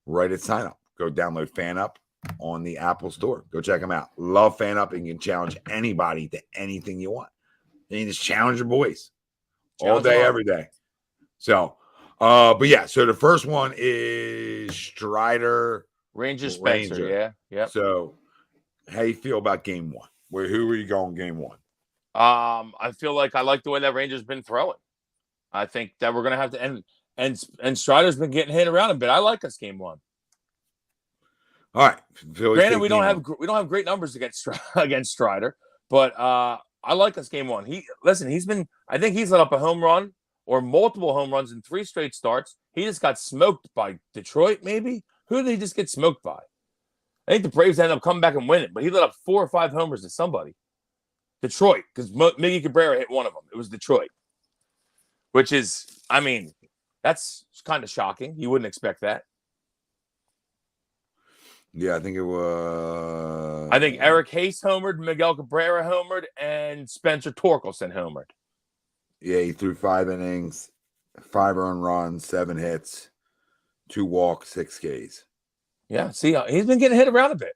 right at sign up. Go download FanUp on the Apple Store. Go check them out. Love FanUp, and you can challenge anybody to anything you want. And you just challenge your boys all day, every day. So, but yeah, so the first one is Strider Ranger Spencer. Yeah. Yep. So, how you feel about game one? Who are you going game one? I feel like I like the way that Ranger's been throwing. I think that we're gonna have to and Strider's been getting hit around a bit. I like us game one. All right. Granted, we don't have great numbers against Strider, but I like us game one. I think he's let up a home run or multiple home runs in 3 straight starts. He just got smoked by Detroit, maybe. Who did he just get smoked by? I think the Braves ended up coming back and winning, but he let up 4 or 5 homers to somebody. Detroit, because Miggy Cabrera hit one of them. It was Detroit, which is, I mean, that's kind of shocking. You wouldn't expect that. Yeah, I think it was. I think Eric Hayes homered, Miguel Cabrera homered, and Spencer Torkelson homered. Yeah, he threw 5 innings, 5 earned runs, 7 hits, 2 walks, 6 Ks. Yeah, see, he's been getting hit around a bit.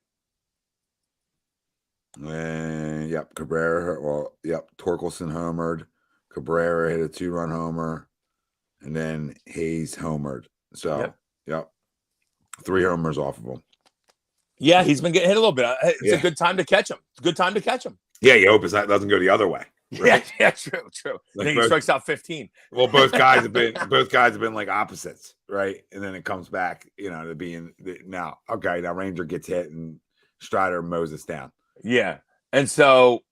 And yep, Torkelson homered. Cabrera hit a 2-run homer, and then Hayes homered. So, yep. 3 homers off of him. Yeah, he's been getting hit a little bit. It's a good time to catch him. It's a good time to catch him. Yeah, you hope it doesn't go the other way. Right? Yeah, true. I think he strikes out 15. Well, both guys have been like opposites, right? And then it comes back, to being now. Okay, now Ranger gets hit and Strider mows us down. Yeah, and so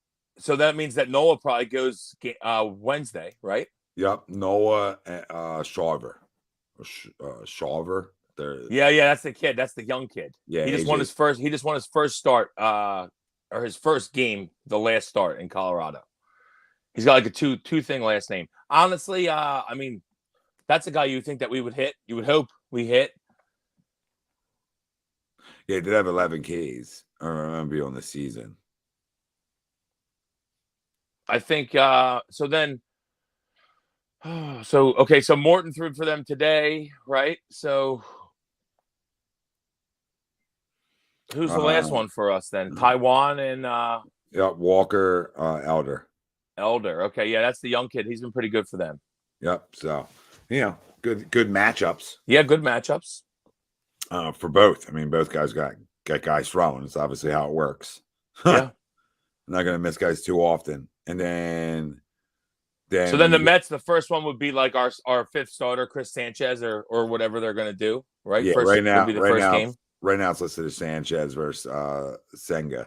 that means that Noah probably goes Wednesday, right? Yep, Noah and Shawver. Yeah, that's the kid. That's the young kid. Yeah, he just won his first start, or his first game, the last start in Colorado. He's got like a two thing last name. Honestly, I mean, that's a guy you think that we would hit. You would hope we hit. Yeah, he did have 11 Ks. I remember on the season. I think so. Then, so Morton threw for them today, right? So, who's the last one for us then? Taiwan and Walker Elder. Okay, yeah, that's the young kid. He's been pretty good for them. Yep. So, good matchups. Yeah, good matchups. For both. I mean, both guys got guys throwing. It's obviously how it works. Yeah. Not going to miss guys too often. And then the Mets, the first one would be like our 5th starter, Chris Sanchez, or whatever they're going to do, right? Yeah, first, right now, would be the first game. Right now it's listed as Sanchez versus Senga.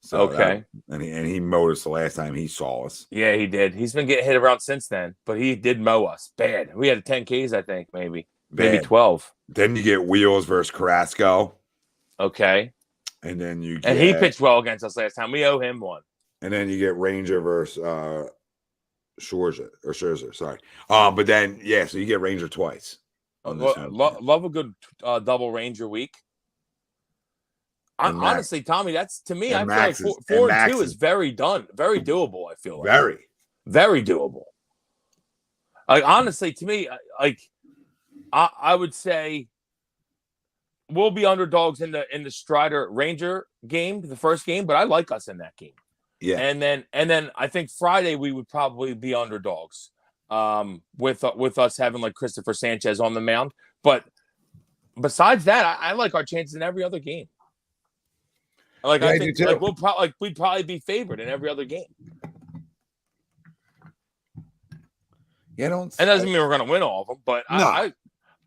So okay. And he mowed us the last time he saw us. Yeah, he did. He's been getting hit around since then, but he did mow us bad. We had 10 Ks, I think, maybe 12. Then you get Wheels versus Carrasco. Okay. And then he pitched well against us last time. We owe him one. And then you get Ranger versus Scherzer. Sorry. But then so you get Ranger twice. Love a good double Ranger week. Honestly, Tommy, that's to me. I feel like 4-2 is very doable. I feel like very doable. Like honestly, to me, like I would say we'll be underdogs in the Strider Ranger game, the first game, but I like us in that game. Yeah, and then I think Friday we would probably be underdogs, with us having like Christopher Sanchez on the mound. But besides that, I like our chances in every other game. Like I think we'd probably be favored in every other game. Yeah, it doesn't mean we're going to win all of them, but no.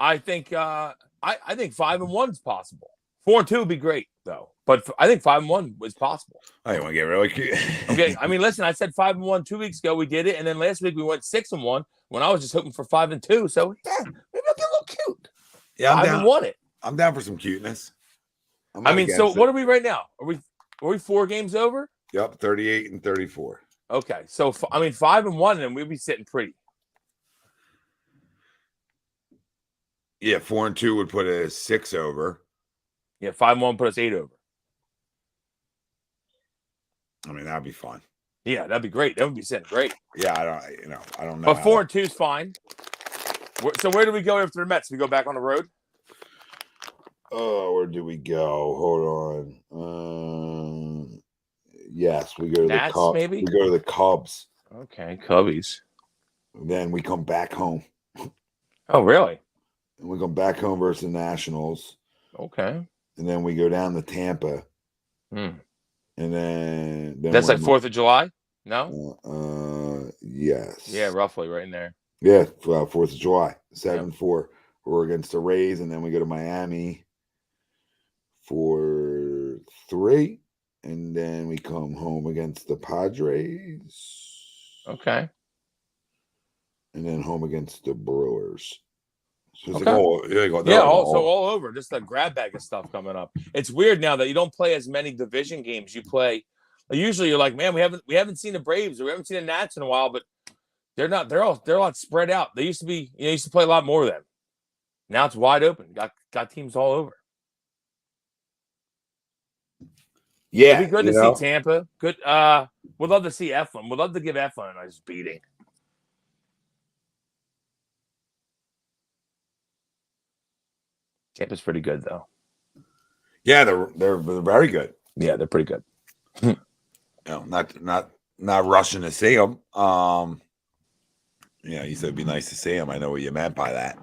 I think 5-1 is possible. 4-2 would be great though, but I think 5-1 is possible. I want to get really cute. Okay, I mean, listen, I said 5-1 2 weeks ago. We did it, and then last week we went 6-1 when I was just hoping for 5-2. So yeah, maybe I'll get a little cute. Yeah, I haven't won it. I'm down for some cuteness. I mean, so what are we right now? Are we 4 games over? Yep, 38 and 34. Okay, so I mean 5-1, and we'd be sitting pretty. Yeah, 4-2 would put us 6 over. Yeah, 5-1 put us 8 over. I mean, that'd be fun. Yeah, that'd be great. That would be sitting great. Yeah, I don't know. But 4-2 is fine. So where do we go after the Mets? We go back on the road? Oh, where do we go? Hold on. Yes, we go to Nats, the Cubs. maybe? We go to the Cubs. Okay, Cubbies. Then we come back home. Oh, really? And we come back home versus the Nationals. Okay. And then we go down to Tampa. Hmm. And then That's like 4th of July? No? Yes. Yeah, roughly right in there. Yeah, 4th of July, 7-4. We're against the Rays, and then we go to Miami for 3, and then we come home against the Padres. Okay. And then home against the Brewers. So it's Okay. all over. Just a grab bag of stuff coming up. It's weird now that you don't play as many division games. You play. Usually, you're like, man, we haven't seen the Braves or we haven't seen the Nats in a while, but they're not. They're a lot spread out. They used to be. Used to play a lot more of them. Now it's wide open. Got teams all over. Yeah, it'd be good to see Tampa. Good. Would love to see Eflin. Would love to give Eflin a nice beating. Tampa's pretty good though. Yeah, they're very good. Yeah, they're pretty good. Not rushing to see them. Yeah, you said it'd be nice to see them. I know what you meant by that.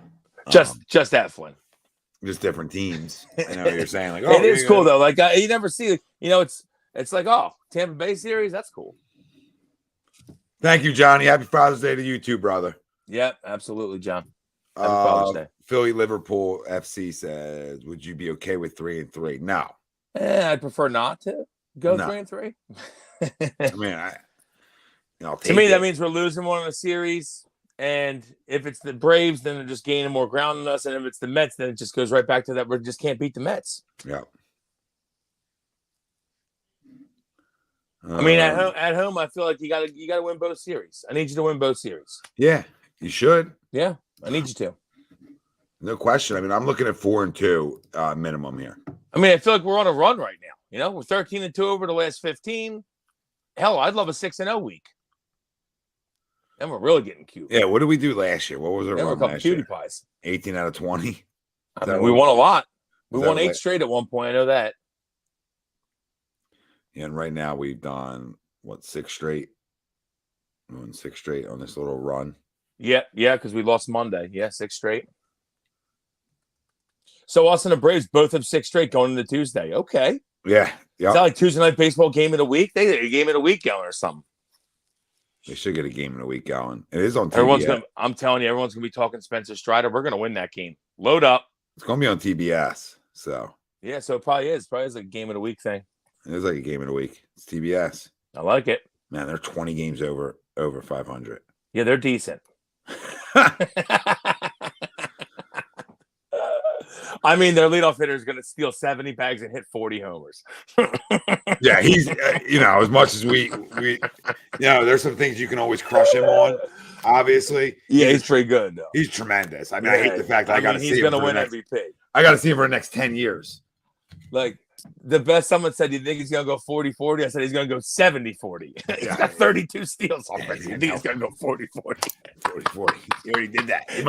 Just Eflin. Just different teams. I know what you're saying. Like, it is cool though. Like you never see. It's like Tampa Bay series. That's cool. Thank you, Johnny. Happy Father's Day to you too, brother. Yep, absolutely, John. Happy Father's Day. Philly Liverpool FC says, "Would you be okay with 3-3?" No. I'd prefer not to go 3-3. I mean, to me, that means we're losing one in the series. And if it's the Braves, then they're just gaining more ground on us. And if it's the Mets, then it just goes right back to that. We just can't beat the Mets. Yeah. I mean, at home, I feel like you gotta win both series. I need you to win both series. Yeah, you should. Yeah, I need you to. No question. I mean, I'm looking at 4-2 minimum here. I mean, I feel like we're on a run right now. We're 13-2 over the last 15. Hell, I'd love a 6-0 week. And we're really getting cute. Yeah, what did we do last year? What was our run we're a couple last cutie year? pies. 18 out of 20. I mean, we won a lot. We won 8 what? straight at one point. I know that. Yeah, and right now we've done 6 straight. We won 6 straight on this little run. Yeah, because we lost Monday. Yeah, 6 straight. So us and the Braves both have 6 straight going into Tuesday. Okay. Yeah. Is that like Tuesday night baseball game of the week? They get a game of the week going or something. They should get a game in a week going. It is on TBS. I'm telling you, everyone's gonna be talking Spencer Strider. We're gonna win that game. Load up. It's gonna be on TBS. So yeah, so it probably is. Probably is a game of the week thing. It is like a game in a week. It's TBS. I like it. Man, they're 20 games over 500. Yeah, they're decent. I mean, their leadoff hitter is going to steal 70 bags and hit 40 homers. Yeah, he's, as much as we, there's some things you can always crush him on, obviously. Yeah, he's pretty good, though. He's tremendous. I mean, I hate the fact that I got to see him. He's going to win MVP. I got to see him for the next 10 years. Like, the best someone said, you think he's going to go 40-40? I said he's going to go 70-40. He's got 32 steals already. I think he's going to go 40-40. 40-40. He already did that. He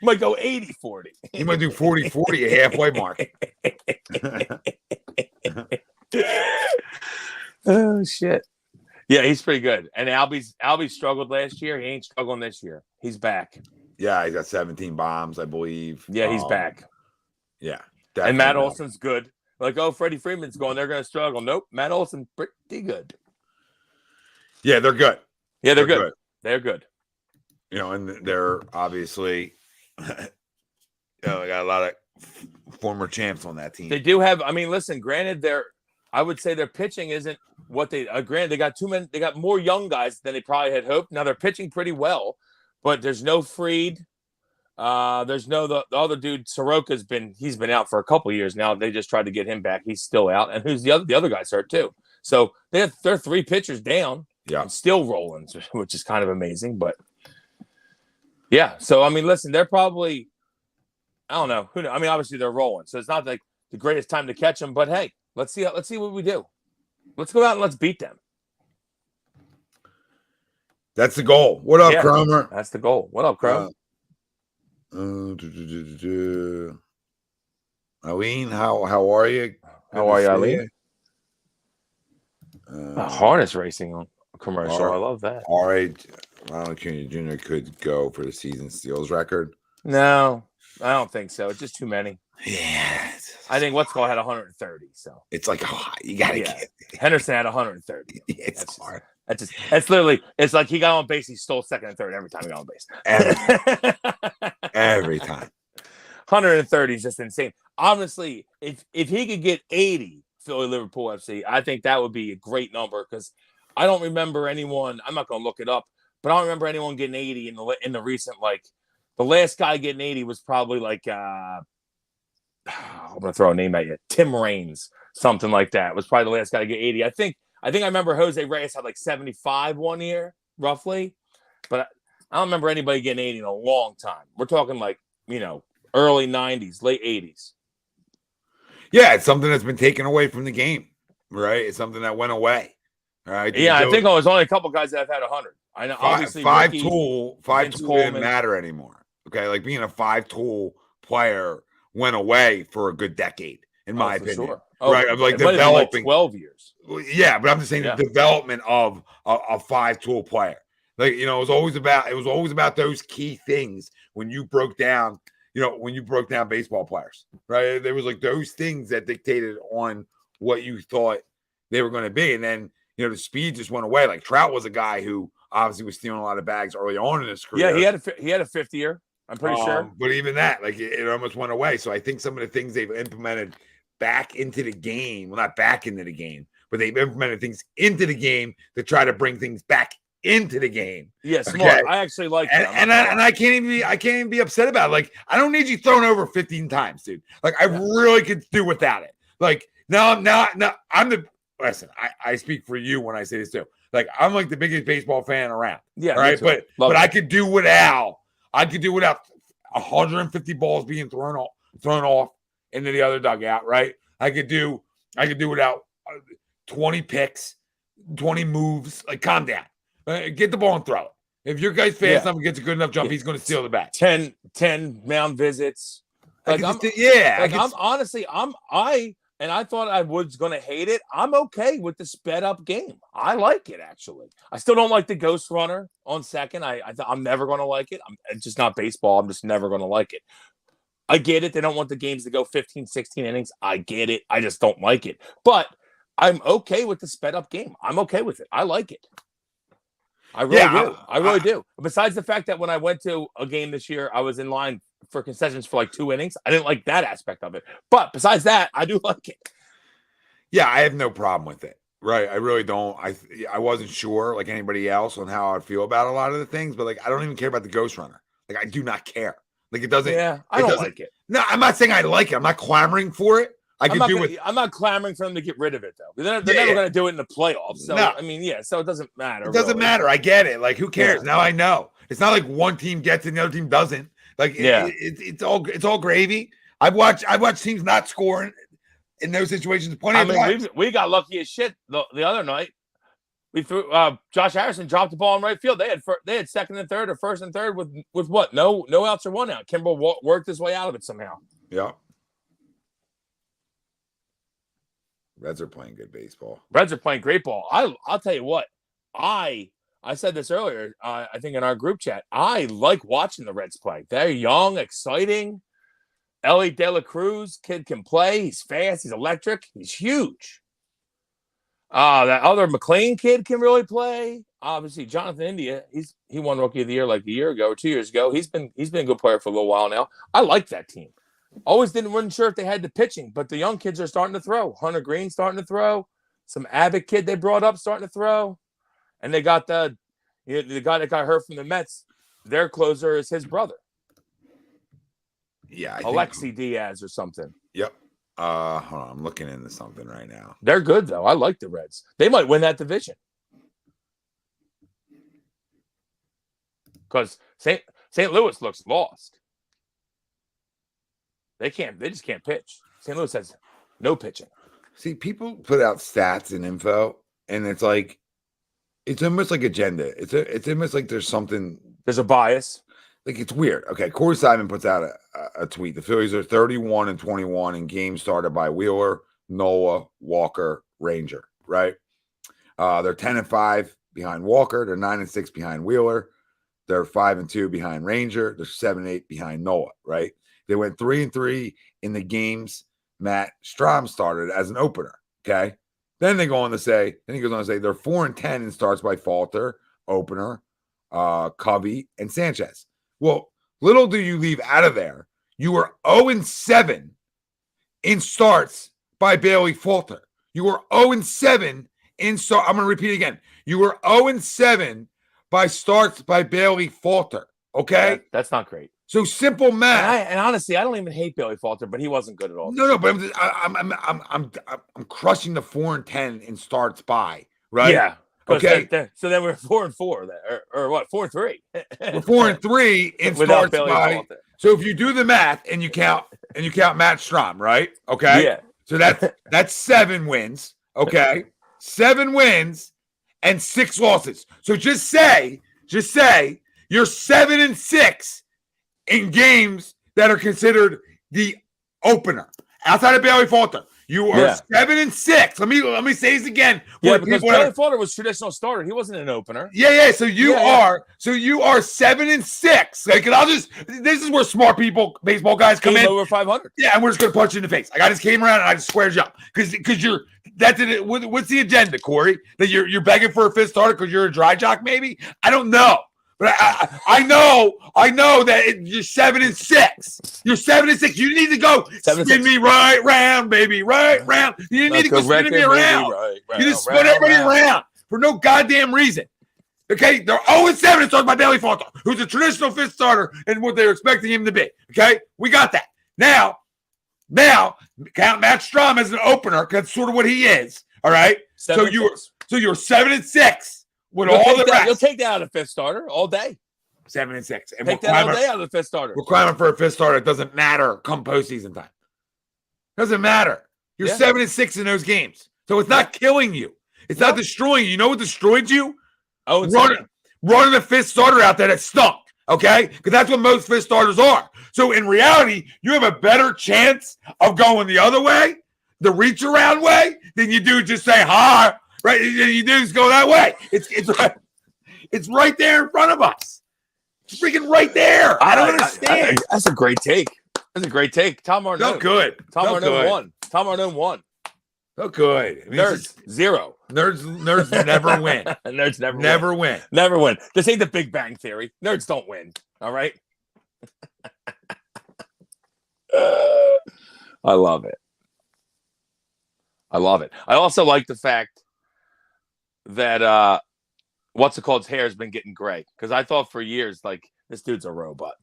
might go 80-40. He might do 40-40 at halfway mark. Oh, shit. Yeah, he's pretty good. And Albie struggled last year. He ain't struggling this year. He's back. Yeah, he's got 17 bombs, I believe. Yeah, he's back. Yeah. And Matt Olson's good. Like, Freddie Freeman's going, they're going to struggle. Nope. Matt Olson, pretty good. Yeah, they're good. Yeah, they're good. They're good. And they're obviously, they got a lot of former champs on that team. They do have, listen, granted, I would say their pitching isn't what they, granted, they got more young guys than they probably had hoped. Now they're pitching pretty well, but there's no Fried. There's the other dude, Soroka's he's been out for a couple years now. They just tried to get him back. He's still out. And who's the other guy's hurt too. So they're 3 pitchers down. Yeah. And still rolling, which is kind of amazing. But yeah, so I mean, listen, they're probably, I don't know. I mean, obviously they're rolling, so it's not like the greatest time to catch them. But hey, let's see what we do. Let's go out and let's beat them. That's the goal. What up, Cromer? That's the goal. What up, Crumb? Eileen, how are you? How are you, Eileen? Harness racing on commercial. I love that. All right, Ronald Acuna Jr. could go for the season steals record. No, I don't think so. It's just too many. Yeah, I think what's called had 130. So it's like, oh, you gotta get Henderson had 130. It's hard. That's literally, it's like he got on base, he stole second and third every time he got on base. Every time. 130 is just insane. Honestly, if he could get 80 Philly Liverpool FC, I think that would be a great number because I don't remember anyone. I'm not going to look it up, but I don't remember anyone getting 80 in the recent, like the last guy getting 80 was probably like I'm going to throw a name at you, Tim Raines, something like that. Was probably the last guy to get 80. I think I remember Jose Reyes had like 75 one year, roughly, but I don't remember anybody getting 80 in a long time. We're talking like, early 90s, late 80s. Yeah, it's something that's been taken away from the game, right? It's something that went away. Right? Yeah, I think there's only a couple guys that have had 100. I know, obviously, five tool didn't matter anymore. Okay, like being a 5-tool player went away for a good decade, in my opinion. Sure. Right, of like developing 12 years. Yeah, but I'm just saying the development of a 5-tool player. Like, it was always about those key things when you broke down, baseball players, right? There was like those things that dictated on what you thought they were going to be. And then, the speed just went away. Like Trout was a guy who obviously was stealing a lot of bags early on in his career. Yeah, he had a fifth year. I'm pretty sure. But even that, like it almost went away. So I think some of the things they've implemented back into the game, well, not back into the game, but they've implemented things into the game to try to bring things back into the game. Yeah, smart. Okay? I actually like that. And I can't even be upset about it. Like, I don't need you thrown over 15 times, dude. Like, I really could do without it. Like, listen, I speak for you when I say this too. Like, I'm like the biggest baseball fan around. Yeah. Right. But I could do without 150 balls being thrown off into the other dugout. Right. I could do without 20 picks, 20 moves. Like, calm down. Get the ball and throw it. If your guy's fast enough and gets a good enough jump, he's going to steal the bat. 10 mound visits. Like, I thought I was going to hate it. I'm okay with the sped up game. I like it, actually. I still don't like the ghost runner on second. I'm never going to like it. It's just not baseball. I'm just never going to like it. I get it. They don't want the games to go 15, 16 innings. I get it. I just don't like it. But I'm okay with the sped up game. I'm okay with it. I like it. I really do. I really do. Besides the fact that when I went to a game this year, I was in line for concessions for like 2 innings. I didn't like that aspect of it. But besides that, I do like it. Yeah, I have no problem with it. Right. I really don't. I wasn't sure, like anybody else, on how I'd feel about a lot of the things, but like I don't even care about the ghost runner. Like, I do not care. Like, it doesn't. Yeah, I don't like it. No, I'm not saying I like it. I'm not clamoring for it. I'm not clamoring for them to get rid of it, though. They're never going to do it in the playoffs. So, no. I mean, so it doesn't matter. It doesn't matter. I get it. Like, who cares? Yeah. Now I know. It's not like one team gets it and the other team doesn't. Like, it's all gravy. I've watched teams not scoring in those situations plenty of times. We got lucky as shit the other night. We threw Josh Harrison dropped the ball in right field. They had second and third or first and third with what? No outs or one out. Kimbrel worked his way out of it somehow. Yeah. Reds are playing good baseball. Reds are playing great ball. I'll tell you what. I said this earlier, I think in our group chat. I like watching the Reds play. They're young, exciting. Ellie De La Cruz, kid can play. He's fast. He's electric. He's huge. That other McLean kid can really play. Obviously, Jonathan India, he won Rookie of the Year like a year ago or 2 years ago. He's been a good player for a little while now. I like that team. Always wasn't sure if they had the pitching, but the young kids are starting to throw. Hunter Green starting to throw. Some Abbott kid they brought up starting to throw. And they got the guy that got hurt from the Mets. Their closer is his brother. Yeah, Alexi Diaz or something. Yep. Hold on, I'm looking into something right now. They're good though. I like the Reds. They might win that division because St. Louis looks lost. They just can't pitch. St. Louis has no pitching. See, people put out stats and info, and it's like it's almost like agenda. It's almost like there's something. There's a bias. Like it's weird. Okay, Corey Simon puts out a tweet. The Phillies are 31-21 in games started by Wheeler, Nola, Walker, Ranger. Right? They're 10-5 behind Walker. They're 9-6 behind Wheeler. They're 5-2 behind Ranger. They're 7-8 behind Nola. Right? They went 3-3 in the games Matt Strom started as an opener. Okay. Then he goes on to say they're 4-10 in starts by Falter, opener, Covey, and Sanchez. Well, little do you leave out of there. You were 0-7 in starts by Bailey Falter. You were 0-7 in start. I'm going to repeat again. You were 0-7 by starts by Bailey Falter. Okay. Yeah, that's not great. So simple math. And honestly, I don't even hate Bailey Falter, but he wasn't good at all. No, but I'm crushing the 4-10 in starts by, right? Yeah. Okay. So then we're 4-4 or what? 4-3. We're 4-3 in starts by. Falter. So if you do the math and you count Matt Strom, right? Okay. Yeah. So that's 7 wins. Okay. 7 wins and 6 losses. So just say you're 7-6 in games that are considered the opener outside of Bailey Falter. You are 7-6. Let me say this again. Yeah, because Bailey Falter was traditional starter. He wasn't an opener. Yeah. So you are 7-6. Like, this is where smart people, baseball guys come in over 500. Yeah, and we're just gonna punch you in the face. Like I just came around and I just squared you up because what's the agenda, Corey? That you're begging for a fifth starter because you're a dry jock, maybe? I don't know. But I know that you're 7-6. You're 7-6. You need to go spin me right round, baby, right round. You need to go spinning me around. You just spin everybody around for no goddamn reason. Okay, they're 0-7 in starts by Bailey Falter, who's a traditional fifth starter and what they're expecting him to be. Okay, we got that. Now count Matt Strom as an opener because that's sort of what he is. All right, so you're 7-6. With all the rest. You'll take that out of fifth starter all day. 7-6. And take that all day out of the fifth starter. We're climbing for a fifth starter. It doesn't matter come postseason time. Doesn't matter. You're 7-6 in those games. So it's not killing you. It's not destroying you. You know what destroyed you? Running a fifth starter out there that stunk. Okay? Because that's what most fifth starters are. So in reality, you have a better chance of going the other way, the reach around way, than you do just say hi. Right, you do just go that way. It's right there in front of us. It's freaking right there. I don't understand. That's a great take. Tom Arnone. So good. Tom Arnone won. So good. Nerds 0. Nerds never win. Nerds never win. This ain't the Big Bang Theory. Nerds don't win. All right. I love it. I also like the fact that what's-it-called's hair has been getting gray. Because I thought for years, like, this dude's a robot.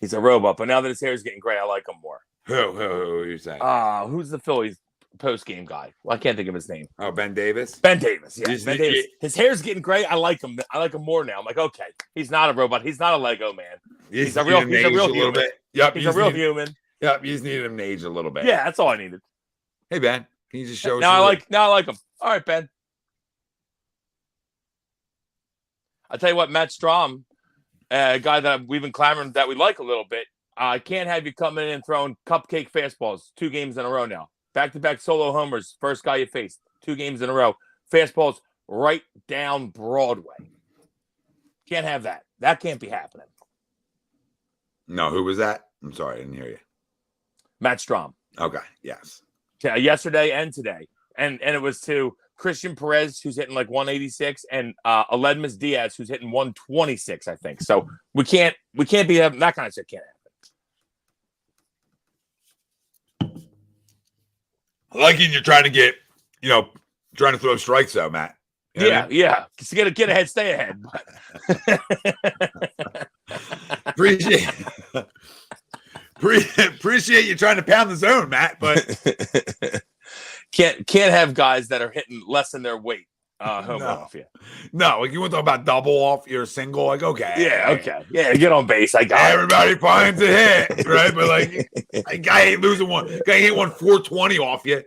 He's a robot. But now that his hair is getting gray, I like him more. Who are you saying? Who's the Phillies post-game guy? Well, I can't think of his name. Oh, Ben Davis? Ben Davis, yeah. Ben Davis. His hair's getting gray. I like him. I like him more now. I'm like, okay, he's not a robot. He's not a Lego man. He's a real human. Yep, he's a real human. Yep, you just needed him to age a little bit. Yeah, that's all I needed. Hey, Ben, can you just show us? Now I like him. All right, Ben. I'll tell you what, Matt Strom, a guy that we've been clamoring that we like a little bit, I can't have you coming in and throwing cupcake fastballs 2 games in a row now. Back-to-back solo homers, first guy you faced, 2 games in a row. Fastballs right down Broadway. Can't have that. That can't be happening. No, who was that? I'm sorry, I didn't hear you. Matt Strom. Okay, yes. Yesterday and today. And it was to Christian Perez, who's hitting like 186, and Aledmus Diaz, who's hitting 126, I think. So we can't be having that kind of shit. Can't happen. I like you're trying to get, trying to throw strikes though, Matt. Yeah. Just get ahead, stay ahead. Appreciate you trying to pound the zone, Matt, but can't have guys that are hitting less than their weight home run off you. No, like you want to talk about double off your single, like okay. Yeah, okay. Yeah, get on base. I got everybody finds a hit, right? But like a guy ain't losing one. Guy hit one 420 off you.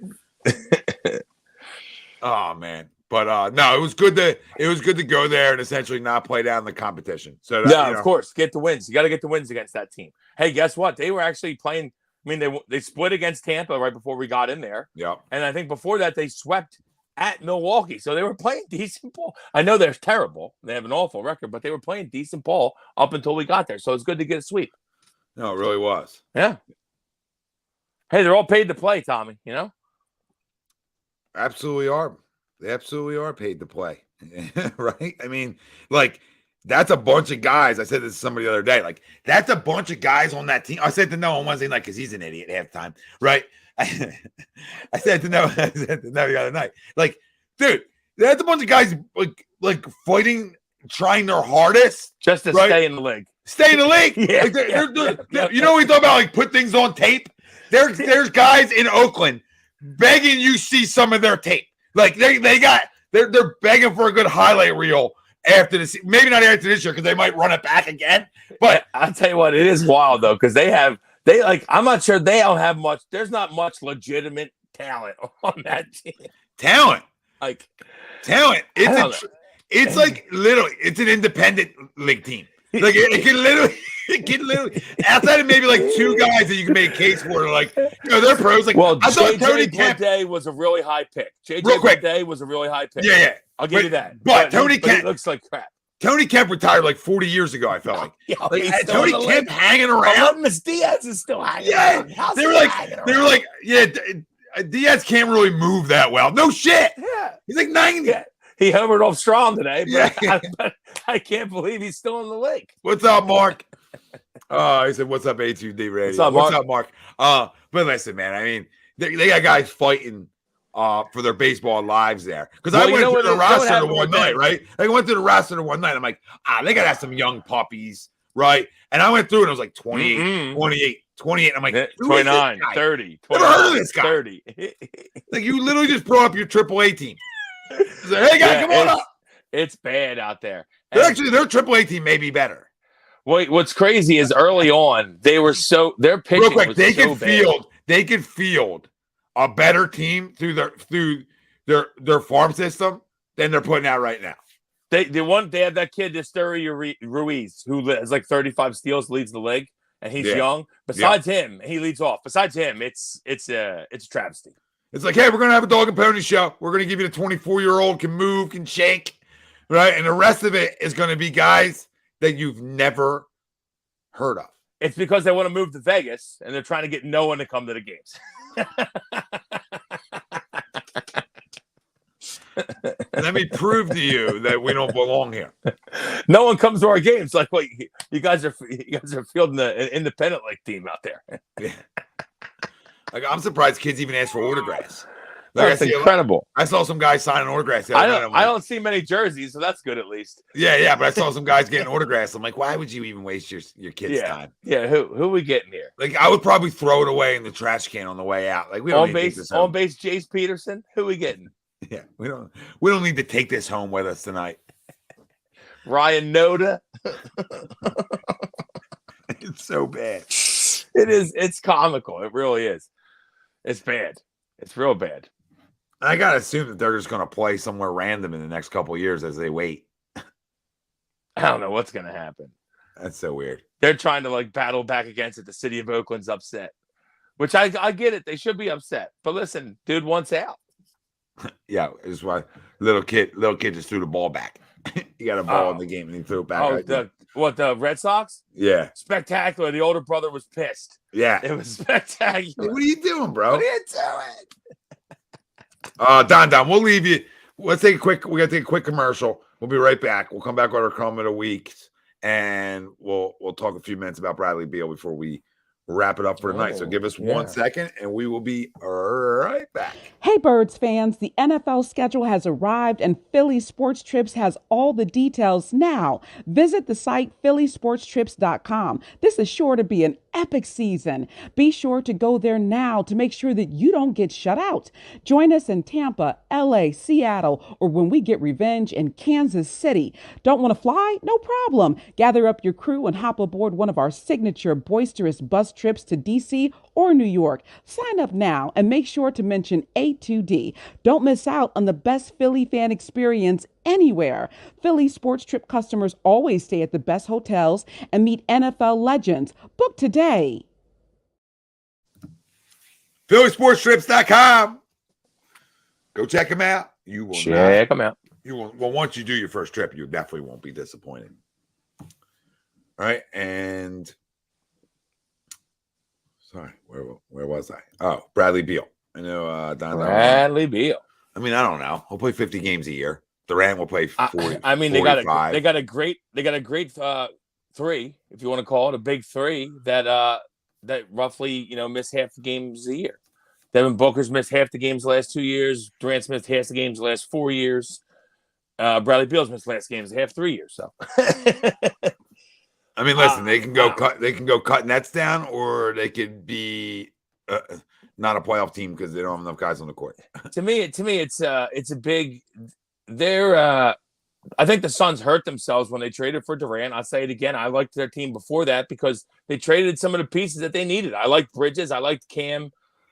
Oh man. But no, it was good to go there and essentially not play down the competition. So that, of course, get the wins. You got to get the wins against that team. Hey, guess what? They were actually playing. I mean, they split against Tampa right before we got in there. Yeah. And I think before that they swept at Milwaukee. So they were playing decent ball. I know they're terrible. They have an awful record, but they were playing decent ball up until we got there. So it's good to get a sweep. No, it really was. Yeah. Hey, they're all paid to play, Tommy, you know? Absolutely are. They absolutely are paid to play. Right? I mean, like, that's a bunch of guys. I said this to somebody the other day. Like, that's a bunch of guys on that team. I said to Noah on Wednesday night because he's an idiot half the time, right? I said to Noah the other night, like, dude, that's a bunch of guys like fighting, trying their hardest just to stay in the league. Stay in the league. Yeah, like they're, you know, we talk about like put things on tape. There's guys in Oakland begging you see some of their tape. Like they're begging for a good highlight reel after this. Maybe not after this year because they might run it back again. But I'll tell you what, it is wild though because I'm not sure they don't have much. There's not much legitimate talent on that team. Talent. It's It's like literally, it's an independent league team. Like it can literally, outside of maybe like two guys that you can make a case for, like, you know, they're pros. Like, well, I thought Tony JJ Kemp Day was a really high pick. JJ Day was a really high pick. Yeah. I'll give you that. But Tony Kemp looks like crap. Tony Kemp retired like 40 years ago, I felt like. Yeah, Tony Kemp hanging around. Miss Diaz is still hanging around. They were like, Diaz can't really move that well. No shit. Yeah. He's like 90. Yeah. He homered off Strom today, but I can't believe he's still in the league. What's up, Mark? He said, what's up, A2D Radio? What's up, Mark? But listen, man, I mean, they got guys fighting for their baseball lives there. Because I went through the roster the one night, right? I went through the roster the one night. I'm like, they got to have some young puppies, right? And I went through and I was like 28, 28. I'm like, 29, 30. Never heard of this guy. 30. Like, you literally just brought up your AAA team. Like, hey, guys, come on up. It's bad out there. Their AAA team may be better. What's crazy is early on their pitching real quick, was they so bad. They could field a better team through their farm system than they're putting out right now. They have that kid Esteury Ruiz who has like 35 steals, leads the league, and he's young. Besides him, he leads off. Besides him, it's a travesty. It's like, hey, we're going to have a dog and pony show. We're going to give you the 24-year-old can move, can shake, right? And the rest of it is going to be guys that you've never heard of. It's because they want to move to Vegas, and they're trying to get no one to come to the games. Let me prove to you that we don't belong here. No one comes to our games. Like, wait, you guys are fielding an independent league team out there. Yeah. Like, I'm surprised kids even ask for autographs. That's incredible. I saw some guys signing autographs. I don't see many jerseys, so that's good at least. Yeah, but I saw some guys getting autographs. I'm like, why would you even waste your kids' time? Yeah, who we getting here? Like, I would probably throw it away in the trash can on the way out. Like, we don't need to take this home. On base, Jace Peterson. Who we getting? Yeah, we don't need to take this home with us tonight. Ryan Noda. It's so bad. It is. It's comical. It really is. It's bad. It's real bad. I gotta assume that they're just gonna play somewhere random in the next couple of years as they wait. I don't know what's gonna happen. That's so weird. They're trying to like battle back against it. The city of Oakland's upset, which I get it. They should be upset. But listen, dude wants out. Yeah, it's why little kid just threw the ball back. He got a ball in the game and he threw it back. The Red Sox? Yeah. Spectacular. The older brother was pissed. Yeah. It was spectacular. Hey, what are you doing, bro? What are you doing? Don, we'll leave you. We gotta take a quick commercial. We'll be right back. We'll come back with our Crumb of the week and we'll talk a few minutes about Bradley Beal before we wrap it up for tonight. So give us 1 second and we will be right back. Hey, Birds fans, the NFL schedule has arrived and Philly Sports Trips has all the details now. Visit the site phillysportstrips.com. This is sure to be an epic season. Be sure to go there now to make sure that you don't get shut out. Join us in Tampa, LA, Seattle, or when we get revenge in Kansas City. Don't want to fly? No problem. Gather up your crew and hop aboard one of our signature boisterous bus trips to DC or New York. Sign up now and make sure to mention A2D. Don't miss out on the best Philly fan experience anywhere. Philly Sports Trip customers always stay at the best hotels and meet NFL legends. Book today. PhillySportsTrips.com. Go check them out. You will Check them out. You will. Well, once you do your first trip, you definitely won't be disappointed. All right, and sorry, where was I? Oh, Bradley Beal. I know Bradley Beal. I mean, I don't know. He'll play 50 games a year. Durant will play 40. I mean, 45. they got a great three, if you want to call it a big three, that roughly miss half the games a year. Devin Booker's missed half the games the last 2 years. Durant's missed half the games the last 4 years. Bradley Beal's missed last games half 3 years. So, I mean, listen, they can go cut. They can go cut nets down, or they could be not a playoff team because they don't have enough guys on the court. to me, it's a big. I think the Suns hurt themselves when they traded for Durant. I'll say it again. I liked their team before that because they traded some of the pieces that they needed. I liked Bridges. I liked Cam.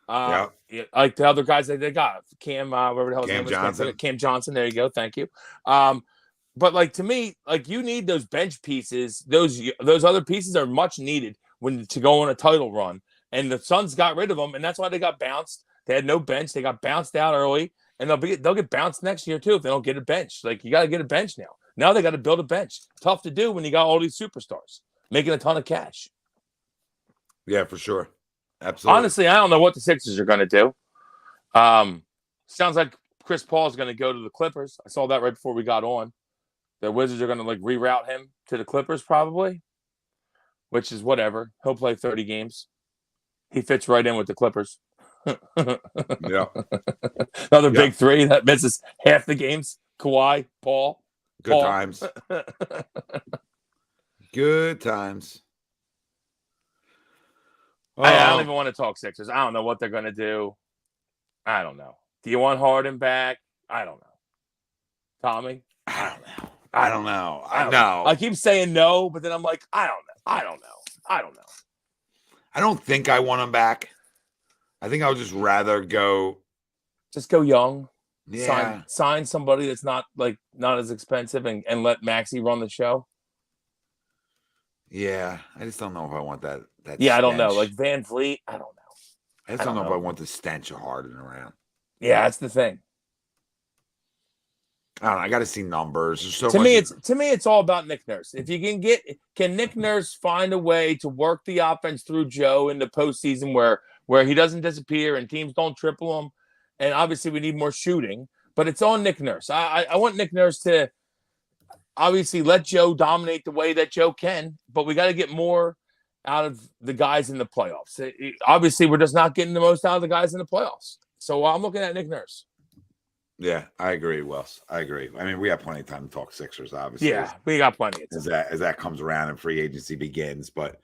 I like the other guys that they got. Cam, whatever the hell his name was. Johnson. Cam Johnson. There you go. Thank you. But to me, you need those bench pieces. Those other pieces are much needed to go on a title run. And the Suns got rid of them, and that's why they got bounced. They had no bench. They got bounced out early. And they'll get bounced next year too if they don't get a bench. You got to get a bench now. Now they got to build a bench. Tough to do when you got all these superstars making a ton of cash. Yeah, for sure. Absolutely. Honestly, I don't know what the Sixers are going to do. Sounds like Chris Paul is going to go to the Clippers. I saw that right before we got on. The Wizards are going to reroute him to the Clippers probably, which is whatever. He'll play 30 games. He fits right in with the Clippers. Yeah. Another big three that misses half the games. Kawhi, Paul. Good times. Good times. I don't even want to talk Sixers. I don't know what they're going to do. I don't know. Do you want Harden back? I don't know. Tommy? I don't know. I know. I keep saying no, but then I'm like, I don't know. I don't think I want him back. I think I would just rather go. Just go young. Yeah. Sign somebody that's not as expensive and let Maxey run the show. Yeah. I just don't know if I want that. Yeah, stench. I don't know. Van Vliet, I don't know. I just don't know if I want the stench of Harden around. Yeah, that's the thing. I don't know. I got to see numbers. To me, it's all about Nick Nurse. If you can Nick Nurse find a way to work the offense through Joe in the postseason where he doesn't disappear and teams don't triple him, and obviously we need more shooting, but it's on Nick Nurse. I want Nick Nurse to obviously let Joe dominate the way that Joe can, but we got to get more out of the guys in the playoffs. Obviously, we're just not getting the most out of the guys in the playoffs. So I'm looking at Nick Nurse. Yeah, I agree, Wes. I agree. I mean, we have plenty of time to talk Sixers, obviously. Yeah, we got plenty of time. As that comes around and free agency begins. But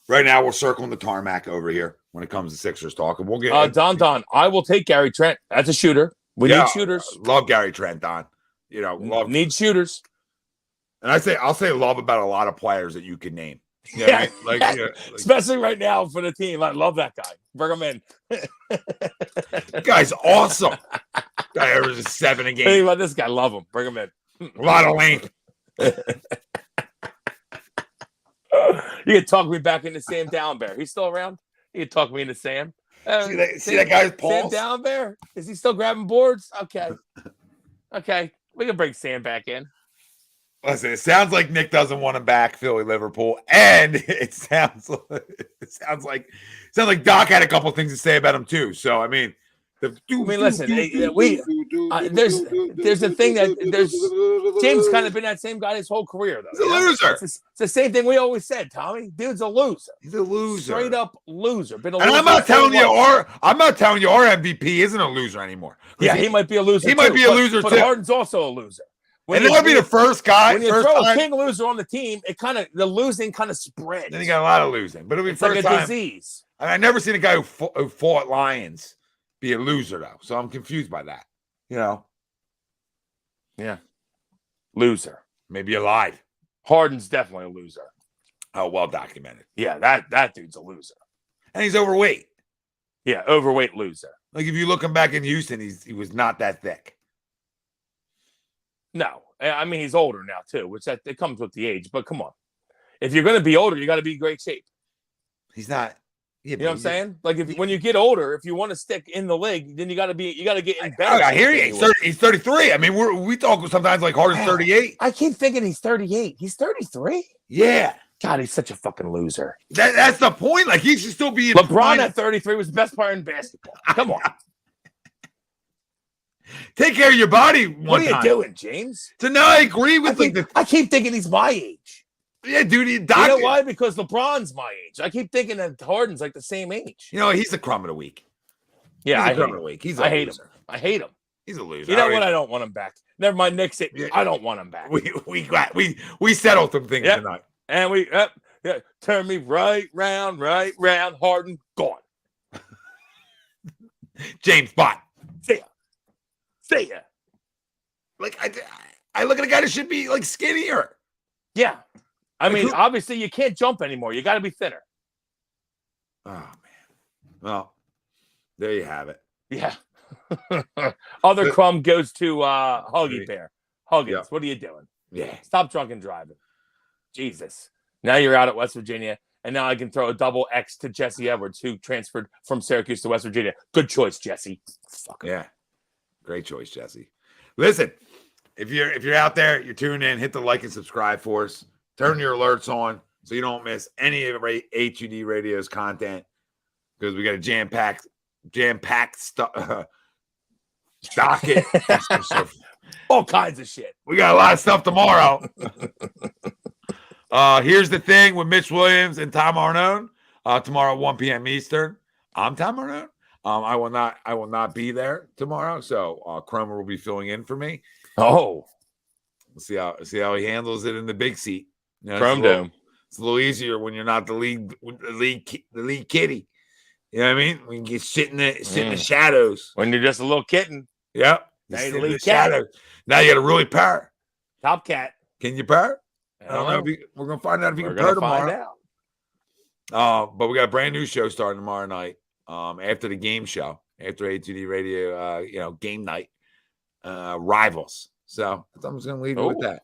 right now, we're circling the tarmac over here when it comes to Sixers talk. And we'll get Don, I will take Gary Trent. That's a shooter. We need shooters. Love Gary Trent, Don. Need shooters. And I'll say love about a lot of players that you can name. Yeah, Especially right now for the team. I love that guy. Bring him in. That guy's awesome. Guy averages 7 a game. Think about this guy. Love him. Bring him in. A lot of length. You can talk me back into Sam Downbear. He's still around. You can talk me into Sam. See that guy's Sam balls? Downbear? Is he still grabbing boards? Okay. We can bring Sam back in. Listen, it sounds like Nick doesn't want him back, Philly, Liverpool, and it sounds like Doc had a couple things to say about him too. So I mean, I mean, listen, there's a thing that James kind of been that same guy his whole career, though. He's a loser. It's the same thing we always said, Tommy. Dude's a loser. He's a loser. Straight up loser. And I'm not telling you our MVP isn't a loser anymore. Yeah, he might be a loser. He might be a loser too. But Harden's also a loser. And that would be the first guy. When you throw a king loser on the team, the losing kind of spreads. Then you got a lot of losing. But it'll be it's first like a time. disease. I've never seen a guy who fought lions be a loser, though. So I'm confused by that. Yeah. Loser. Maybe you lied. Harden's definitely a loser. Oh, well documented. Yeah, that dude's a loser. And he's overweight. Yeah, overweight loser. Like, if you look him back in Houston, he was not that thick. No. I mean, he's older now, too, which it comes with the age. But come on. If you're going to be older, you got to be in great shape. He's not. Yeah, you know what I'm saying? Like, when you get older, if you want to stick in the league, then you got to get in better. I hear you. He's 33. I mean, we talk sometimes like Harden's 38. I keep thinking he's 38. He's 33? Yeah. God, he's such a fucking loser. That's the point. Like, he should still be in LeBron at 33 was the best player in basketball. Come on. Take care of your body. What are you doing, James? So now I agree with I keep thinking he's my age. Yeah, dude. You know why? Because LeBron's my age. I keep thinking that Harden's like the same age. He's the crumb of the week. Yeah, I hate him. I hate him. I hate him. He's a loser. You know what? I don't want him back. Never mind. Nick said I don't want him back. We settled some things tonight, and we turn me right round. Harden gone. James Bond. See ya. Like I look at a guy that should be like skinnier. Yeah. I mean, obviously you can't jump anymore. You got to be thinner. Oh man. Well, there you have it. Yeah. Other crumb goes to Huggy Bear. Huggins, what are you doing? Yeah. Stop drunken driving. Jesus. Now you're out at West Virginia, and now I can throw a double X to Jesse Edwards, who transferred from Syracuse to West Virginia. Good choice, Jesse. Fuck. Yeah. Great choice, Jesse. Listen, if you're out there, you're tuning in, hit the like and subscribe for us. Turn your alerts on so you don't miss any of A2D Radio's content, because we got a jam-packed docket. All kinds of shit. We got a lot of stuff tomorrow. Here's the thing with Mitch Williams and Tom Arnone. Tomorrow at 1 p.m. Eastern. I'm Tom Arnone. I will not be there tomorrow, so Crumb will be filling in for me. Oh, we'll see how he handles it in the big seat. Crumb Dome. It's a little easier when you're not the lead kitty. You know what I mean? When you get sit in the shadows. When you're just a little kitten. Yep. Now you're in the shadows. Now you got to really purr. Top cat. Can you purr? I don't know. We're gonna find out if you can purr tomorrow. But we got a brand new show starting tomorrow night. After the game show, after A2D Radio, game night, Rivals. So I'm just gonna leave you with that.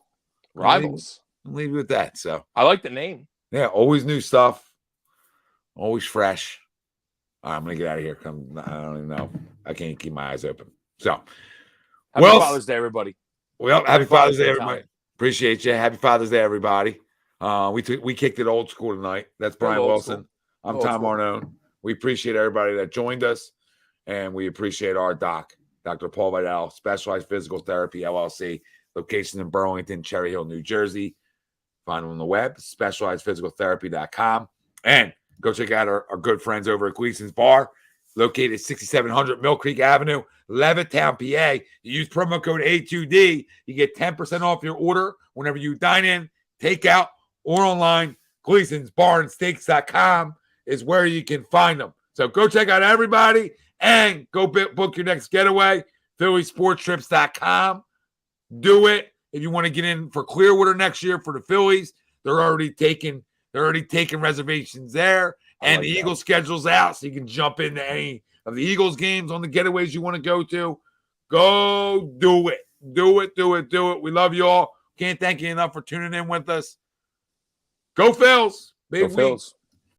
Rivals. I'll leave you with that. So I like the name. Yeah, always new stuff, always fresh. All right, I'm gonna get out of here. I don't even know. I can't keep my eyes open. So, Happy Father's Day, everybody. Well, happy Father's Day, everybody. Appreciate you. Happy Father's Day, everybody. We kicked it old school tonight. That's Brian Wilson. I'm Tom Arnone. We appreciate everybody that joined us, and we appreciate our doc, Dr. Paul Vidal, Specialized Physical Therapy, LLC, location in Burlington, Cherry Hill, New Jersey. Find them on the web, specializedphysicaltherapy.com. And go check out our good friends over at Gleason's Bar, located 6700 Mill Creek Avenue, Levittown, PA. You use promo code A2D. You get 10% off your order whenever you dine in, take out, or online. Gleason's Bar and Steaks.com is where you can find them. So go check out everybody and go book your next getaway. PhillySportsTrips.com. Do it. If you want to get in for Clearwater next year for the Phillies, they're already taking reservations there. And the Eagles schedule's out, so you can jump into any of the Eagles games on the getaways you want to go to. Go do it. Do it, do it, do it. We love you all. Can't thank you enough for tuning in with us. Go Phils. Go Phils.